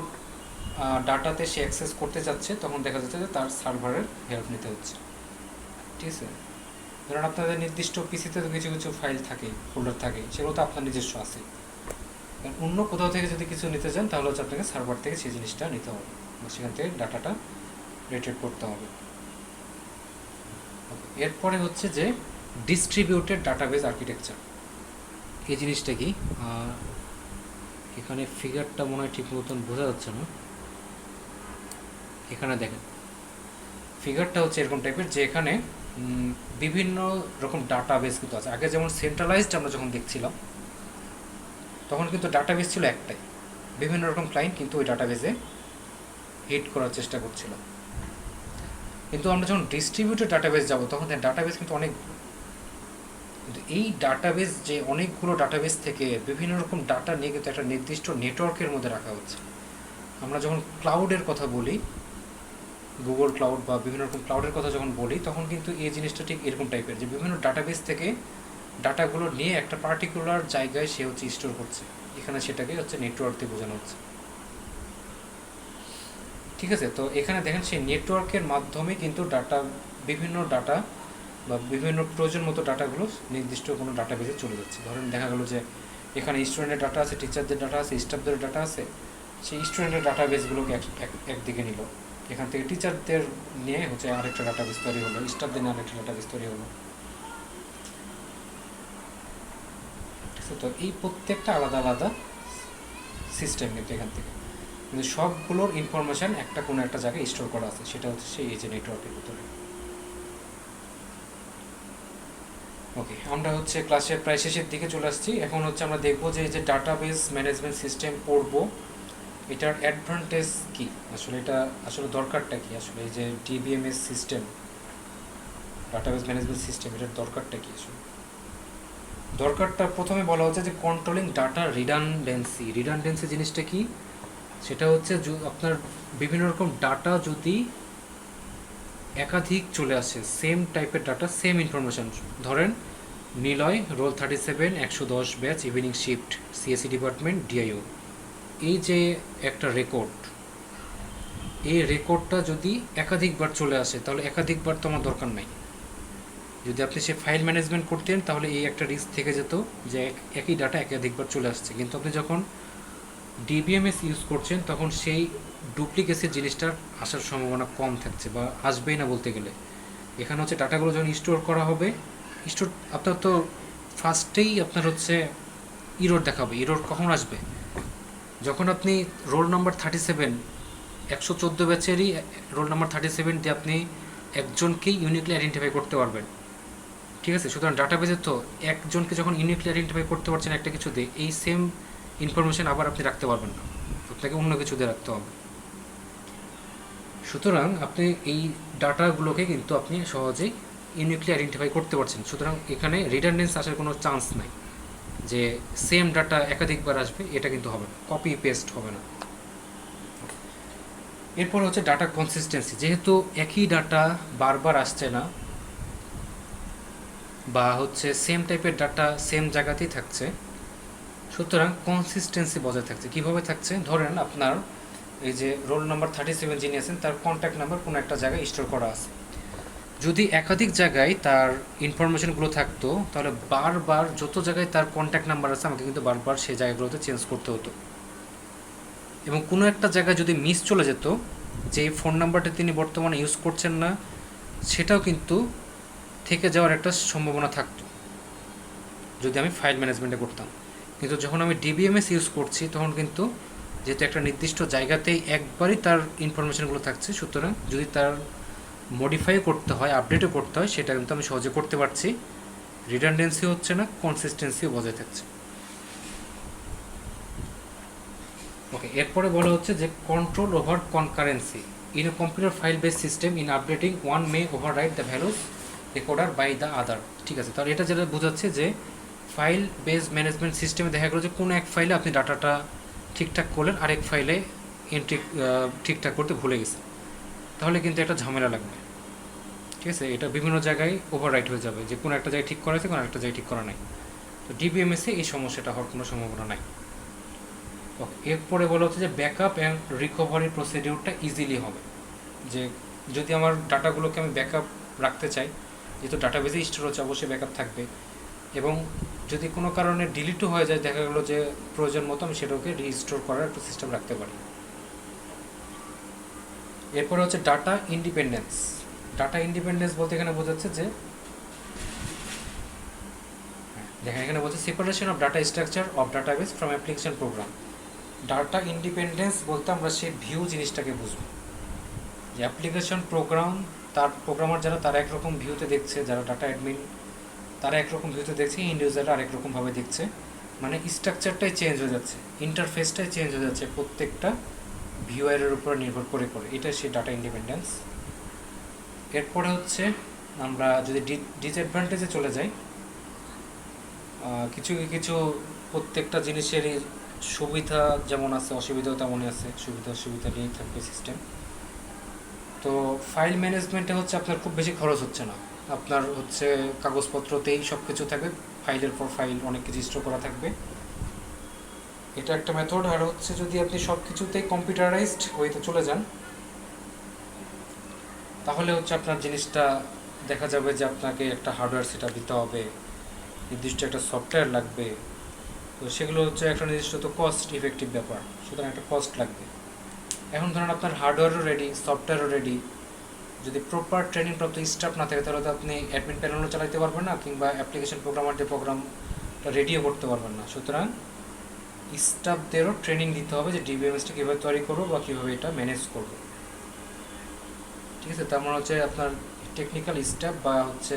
ডাটাতে সে অ্যাক্সেস করতে যাচ্ছে তখন দেখা যাচ্ছে যে তার সার্ভারের হেল্প নিতে হচ্ছে, ঠিক আছে। ধরেন আপনাদের নির্দিষ্ট পিসিতে তো কিছু কিছু ফাইল থাকে, ফোল্ডার থাকে, সেগুলো তো আপনার নিজস্ব আছে, অন্য কোথাও থেকে যদি কিছু নিতে চান তাহলে হচ্ছে আপনাকে সার্ভার থেকে সেই জিনিসটা নিতে হবে, সেখান থেকে ডাটাটা রিট্রিভ করতে হবে। এরপরে হচ্ছে যে ডিস্ট্রিবিউটেড ডাটাবেস আর্কিটেকচার। এই জিনিসটা কি, এখানে ফিগারটা মনে হয় ঠিক মতন বোঝা যাচ্ছে না। এখানে দেখেন ফিগারটা হচ্ছে এরকম টাইপের যে এখানে বিভিন্ন রকম ডাটাবেস কিন্তু আছে। আগে যেমন সেন্ট্রালাইজড আমরা যখন দেখছিলাম তখন কিন্তু ডাটাবেস ছিল একটাই, বিভিন্ন রকম ক্লায়েন্ট কিন্তু ওই ডাটাবেসে হিট করার চেষ্টা করছিল। কিন্তু আমরা যখন ডিস্ট্রিবিউটেড ডাটাবেস যাব তখন ডাটাবেস কিন্তু অনেক, কিন্তু এই ডাটাবেস যে অনেকগুলো ডাটাবেস থেকে বিভিন্ন রকম ডাটা নিয়ে কিন্তু একটা নির্দিষ্ট নেটওয়ার্কের মধ্যে রাখা হচ্ছে। আমরা যখন ক্লাউডের কথা বলি, গুগল ক্লাউড বা বিভিন্ন রকম ক্লাউডের কথা যখন বলি তখন কিন্তু এই জিনিসটা ঠিক এরকম টাইপের যে বিভিন্ন ডাটাবেস থেকে ডাটাগুলো নিয়ে একটা পার্টিকুলার জায়গায় সে হচ্ছে স্টোর করছে। এখানে সেটাকে হচ্ছে নেটওয়ার্ক দিয়ে বোঝানো হচ্ছে। ঠিক আছে, তো এখানে দেখেন সেই নেটওয়ার্কের মাধ্যমে কিন্তু বিভিন্ন ডাটা বা বিভিন্ন প্রয়োজন মতো ডাটাগুলো নির্দিষ্ট কোনো ডাটাবেসে চলে যাচ্ছে। ধরেন দেখা গেলো যে এখানে স্টুডেন্টের ডাটা আছে, টিচারদের ডাটা আছে, স্টাফদের ডাটা আছে, সেই স্টুডেন্টের ডাটাবেসগুলোকে একদিকে নিল, এখান থেকে টিচারদের নিয়ে হচ্ছে আরেকটা ডাটাবেস তৈরি হলো, স্টাফদের নিয়ে আরেকটা ডাটাবেস তৈরি হলো। ঠিক আছে, তো এই প্রত্যেকটা আলাদা আলাদা সিস্টেম কিন্তু এখান থেকে, কিন্তু সবগুলোর ইনফরমেশান একটা কোনো একটা জায়গায় স্টোর করা আছে, সেটা হচ্ছে সেই এই যে নেটওয়ার্কের ভিতরে। ওকে, আমরা হচ্ছে ক্লাসের প্রায় শেষের দিকে চলে আসছি। এখন হচ্ছে আমরা দেখবো যে এই যে ডাটাবেস ম্যানেজমেন্ট সিস্টেম পড়বো, এটার অ্যাডভান্টেজ কি, আসলে এটা আসলে দরকারটা কি, আসলে এই যে DBMS system, database management system, এটার দরকারটা কি আসলে। দরকারটা প্রথমে বলা হচ্ছে যে কন্ট্রোলিং ডাটা রিডান্ডেন্সি। রিডান্ডেন্সি জিনিসটা কি, সেটা হচ্ছে আপনার বিভিন্ন রকম ডাটা যদি একাধিক চলে আসে, সেম টাইপের ডাটা, সেম ইনফরমেশান, ধরেন Niloy roll 37 110 batch evening shift CSC department DIO, এই যে একটা রেকর্ড, এই রেকর্ডটা যদি একাধিকবার চলে আসে তাহলে একাধিকবার তো আমার দরকার নাই। যদি আপনি সে ফাইল ম্যানেজমেন্ট করতেন তাহলে এই একটা রিস্ক থেকে যেত যে একই ডাটা একাধিকবার চলে আসছে। কিন্তু আপনি যখন ডিবিএমএস ইউজ করছেন তখন সেই ডুপ্লিকেসির জিনিসটার আসার সম্ভাবনা কম থাকছে বা আসবেই না বলতে গেলে। এখানে হচ্ছে ডাটাগুলো যখন স্টোর করা হবে, স্টোর আপনার তো ফার্স্টেই আপনার হচ্ছে ইরোর দেখাবে। ইরোর কখন আসবে, যখন আপনি রোল নাম্বার 37 114 ব্যাচেরই রোল নাম্বার 37 দিয়ে আপনি একজনকেই ইউনিকলি আইডেন্টিফাই করতে পারবেন। ঠিক আছে, সুতরাং ডাটাবেসে তো একজনকে যখন ইউনিকলি আইডেন্টিফাই করতে পারছেন একটা কিছু দিয়ে, এই সেম ইনফরমেশান আবার আপনি রাখতে পারবেন না, আপনাকে অন্য কিছু দিয়ে রাখতে হবে। সুতরাং আপনি এই ডাটাগুলোকে কিন্তু আপনি সহজেই ইউনিকলি আইডেন্টিফাই করতে পারছেন। সুতরাং এখানে রিডান্ডেন্স আসার কোনো চান্স নাই যে সেম ডাটা একাধিকবার আসবে, এটা কিন্তু হবে না, কপি পেস্ট হবে না। এরপর হচ্ছে ডাটা কনসিস্টেন্সি। যেহেতু একই ডাটা বারবার আসছে না বা হচ্ছে সেম টাইপের ডাটা সেম জায়গাতেই থাকছে, সুতরাং কনসিস্টেন্সি বজায় থাকছে। কীভাবে থাকছে, ধরেন আপনার এই যে রোল নাম্বার 37 যিনি আছেন তার কন্ট্যাক্ট নাম্বার কোনো একটা জায়গায় স্টোর করা আছে। যদি একাধিক জায়গায় তার ইনফরমেশনগুলো থাকতো তাহলে বারবার যত জায়গায় তার কন্ট্যাক্ট নাম্বার আছে আমাকে কিন্তু বারবার সেই জায়গাগুলোতে চেঞ্জ করতে হতো। এবং কোনো একটা জায়গায় যদি মিস চলে যেত, যে ফোন নাম্বারটা তিনি বর্তমানে ইউজ করছেন না সেটাও কিন্তু থেকে যাওয়ার একটা সম্ভাবনা থাকতো যদি আমি ফাইল ম্যানেজমেন্টে করতাম। কিন্তু যখন আমি ডিবিএমএস ইউজ করছি তখন কিন্তু যেহেতু একটা নির্দিষ্ট জায়গাতেই একবারই তার ইনফরমেশনগুলো থাকছে, সুতরাং যদি তার মডিফাই করতে হয়, আপডেটও করতে হয়, সেটা কিন্তু আমি সহজে করতে পারছি। রিডান্ডেন্সি হচ্ছে না, কনসিস্টেন্সিও বজায় থাকছে। ওকে, এরপরে বলা হচ্ছে যে control over concurrency in a computer file base system in updating one may override the values recorder by the other. ঠিক আছে, তাহলে এটা যেটা বোঝাচ্ছে যে ফাইল বেস ম্যানেজমেন্ট সিস্টেমে দেখা গেলো যে কোনো এক ফাইলে আপনি ডাটাটা ঠিকঠাক করলেন, আরেক ফাইলে এন্ট্রি ঠিকঠাক করতে ভুলে গেছেন, তাহলে কিন্তু একটা ঝামেলা লাগবে। ঠিক আছে, এটা বিভিন্ন জায়গায় ওভাররাইট হয়ে যাবে যে কোনো একটা জায়গায় ঠিক করা আছে, কোনো একটা জায়গায় ঠিক করা নাই। তো ডিবিএমএসে এই সমস্যাটা হওয়ার কোনো সম্ভাবনা নাই। ওকে, এরপরে বলা হচ্ছে যে ব্যাকআপ অ্যান্ড রিকভারি প্রসিডিউরটা ইজিলি হবে। যে যদি আমার ডাটাগুলোকে আমি ব্যাকআপ রাখতে চাই, যেহেতু ডাটাবেসে স্টোর হচ্ছে অবশ্যই ব্যাকআপ থাকবে, এবং যদি কোনো কারণে ডিলিটও হয়ে যায় দেখা গেলো যে প্রয়োজন মতো আমি সেটাকে রিস্টোর করার একটা সিস্টেম রাখতে পারি। এরপরে হচ্ছে ডাটা ইন্ডিপেন্ডেন্স। ডাটা ইন্ডিপেন্ডেন্স বলতে এখানে বোঝাচ্ছে যে দেখেন এখানে বলছে separation of data structure of database from application program. Data independence বলতে আমরা সেই ভিউ জিনিসটাকে বুঝবো, যে অ্যাপ্লিকেশন প্রোগ্রাম, তার প্রোগ্রামার যারা তারা একরকম ভিউতে দেখছে, যারা ডাটা অ্যাডমিন তারা একরকম ভিউতে দেখছে, ইন্ড ইউজাররা আরেক রকমভাবে দেখছে, মানে স্ট্রাকচারটাই চেঞ্জ হয়ে যাচ্ছে, ইন্টারফেসটাই চেঞ্জ হয়ে যাচ্ছে প্রত্যেকটা ভিউয়ারের উপর নির্ভর করে করে। এটা সেই ডাটা ইন্ডিপেন্ডেন্স। এরপরে হচ্ছে আমরা যদি ডিসঅ্যাডভান্টেজে চলে যাই, কিছু কিছু প্রত্যেকটা জিনিসেরই সুবিধা যেমন আছে অসুবিধাও তেমনই আছে, সুবিধা অসুবিধা নিয়েই থাকবে সিস্টেম। তো ফাইল ম্যানেজমেন্টে হচ্ছে আপনার খুব বেশি খরচ হচ্ছে না, আপনার হচ্ছে কাগজপত্রতেই সব কিছু থাকবে, ফাইলের পর ফাইল অনেক কিছু স্টোর করা থাকবে, এটা একটা মেথড। আর হচ্ছে যদি আপনি সব কিছুতেই কম্পিউটারাইজড ওয়েতে চলে যান, তাহলে হচ্ছে আপনার জিনিসটা দেখা যাবে যে আপনাকে একটা হার্ডওয়্যার সেট দিতে হবে, নির্দিষ্ট একটা সফটওয়্যার লাগবে, তো সেগুলো হচ্ছে একটা নির্দিষ্ট তো কস্ট ইফেক্টিভ ব্যাপার, সুতরাং একটা কস্ট লাগবে। এখন ধরুন আপনার হার্ডওয়্যারও রেডি, সফটওয়্যারও রেডি, যদি প্রপার ট্রেনিং প্রাপ্ত স্টাফ না থাকে তাহলে তো আপনি অ্যাডমিন প্যানেলও চালাতে পারবেন না, কিংবা অ্যাপ্লিকেশন প্রোগ্রামার যে প্রোগ্রামটা রেডিও করতে পারবেন না। সুতরাং স্টাফদেরও ট্রেনিং দিতে হবে যে ডিবিএমএসটা কীভাবে তৈরি করবো বা কীভাবে এটা ম্যানেজ করবো, ঠিক আছে। তার মানে হচ্ছে আপনার টেকনিক্যাল স্টাফ বা হচ্ছে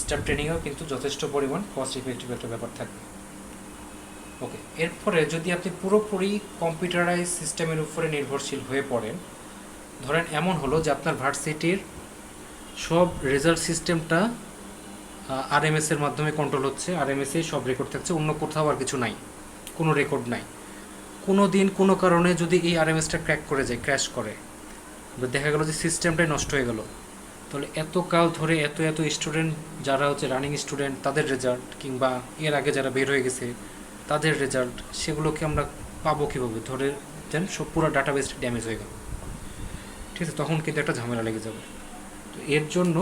স্টাফ ট্রেনিংয়েও কিন্তু যথেষ্ট পরিমাণ কস্ট ইফেক্টিভ একটা ব্যাপার থাকবে। ওকে, এরপরে যদি আপনি পুরোপুরি কম্পিউটারাইজ সিস্টেমের উপরে নির্ভরশীল হয়ে পড়েন, ধরেন এমন হলো যে আপনার ভার্সিটির সব রেজাল্ট সিস্টেমটা আরএমএসের মাধ্যমে কন্ট্রোল হচ্ছে, আরএমএসেই সব রেকর্ড থাকছে, অন্য কোথাও আর কিছু নাই, কোনো রেকর্ড নাই। কোনো দিন কোনো কারণে যদি এই আরএমএসটা ক্র্যাক করে যায়, ক্র্যাশ করে, দেখা গেলো যে সিস্টেমটাই নষ্ট হয়ে গেল, তাহলে এত কাল ধরে এত এত স্টুডেন্ট যারা হচ্ছে রানিং স্টুডেন্ট তাদের রেজাল্ট, কিংবা এর আগে যারা বের হয়ে গেছে তাদের রেজাল্ট, সেগুলোকে আমরা পাবো কীভাবে? ধরে দেন সব পুরো ডাটাবেস ড্যামেজ হয়ে গেল, ঠিক আছে, তখন কিন্তু একটা ঝামেলা লেগে যাবে। তো এর জন্য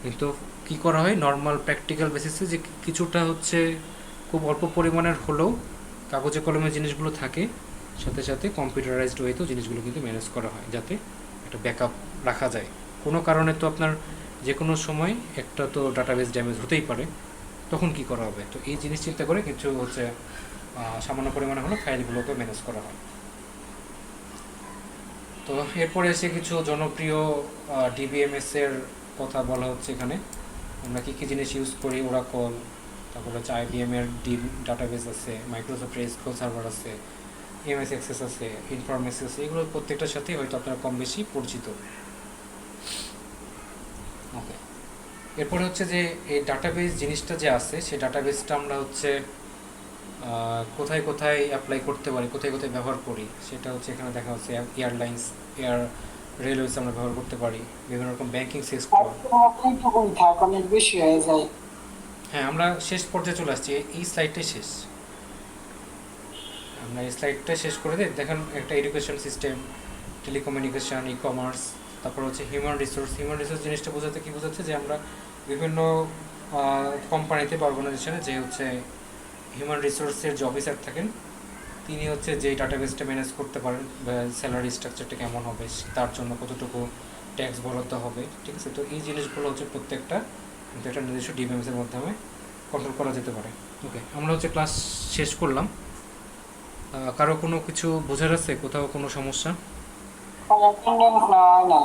কিন্তু কী করা হয়, নর্মাল প্র্যাকটিক্যাল বেসিসে যে কিছুটা হচ্ছে খুব অল্প পরিমাণের হলেও কাগজে কলমে জিনিসগুলো থাকে, সাথে সাথে কম্পিউটারাইজড ওয়েতেও জিনিসগুলো কিন্তু ম্যানেজ করা হয়, যাতে একটা ব্যাকআপ রাখা যায়। কোনো কারণে তো আপনার যে কোনো সময় একটা তো ডাটাবেস ড্যামেজ হতেই পারে, তখন কি করা হবে? তো এই জিনিস চিন্তা করে কিছু হচ্ছে সামান্য পরিমাণে হলো ফাইলগুলোকে ম্যানেজ করা হয়। তো এরপরে এসে কিছু জনপ্রিয় ডিবিএমএসের কথা বলা হচ্ছে এখানে। আমরা কী কী জিনিস ইউজ করি, ওরাকল, তারপর হচ্ছে আইবিএমের ডাটাবেস আছে, মাইক্রোসফট এসকিউএল সার্ভার আছে, এমএস এক্সেস আছে, ইনফরমেসিস আছে, এগুলো প্রত্যেকটার সাথেই হয়তো আপনারা কম বেশি পরিচিত। ওকে, এরপরে হচ্ছে যে এই ডাটাবেস জিনিসটা যে আছে, সেই ডাটাবেসটা আমরা হচ্ছে কোথায় কোথায় অ্যাপ্লাই করতে পারি, কোথায় কোথায় ব্যবহার করি, সেটা হচ্ছে এখানে দেখা হচ্ছে। এয়ারলাইন্স, এয়ার রেলওয়েজ আমরা ব্যবহার করতে পারি, বিভিন্ন রকম ব্যাংকিং সেক্টর। অনেক বেশি হয়ে যায়। হ্যাঁ, আমরা শেষ পর্যায়ে চলে আসছি, এই স্লাইডটাই শেষ, আমরা এই স্লাইডটা শেষ করে দিই। দেখেন একটা education system, telecommunication, e commerce, তারপর হচ্ছে হিউম্যান রিসোর্স। হিউম্যান রিসোর্স জিনিসটা বোঝাতে কী বোঝাচ্ছে, যে আমরা বিভিন্ন কোম্পানিতে বা অর্গানাইজেশনে যে হচ্ছে হিউম্যান রিসোর্সের যে অফিসার থাকেন, তিনি হচ্ছে যে ডাটাবেসটা ম্যানেজ করতে পারেন, স্যালারি স্ট্রাকচারটা কেমন হবে, তার জন্য কতটুকু ট্যাক্স বরাদ্দ হবে, ঠিক আছে। তো এই জিনিসগুলো হচ্ছে প্রত্যেকটা কিন্তু একটা নির্দিষ্ট ডিবিএমএসের মাধ্যমে কন্ট্রোল করা যেতে পারে। ওকে, আমরা হচ্ছে ক্লাস শেষ করলাম। কারো কোনো কিছু বোঝার আছে, কোথাও কোনো সমস্যা? অ্যাটেন্ডেন্স নেওয়া হয় না।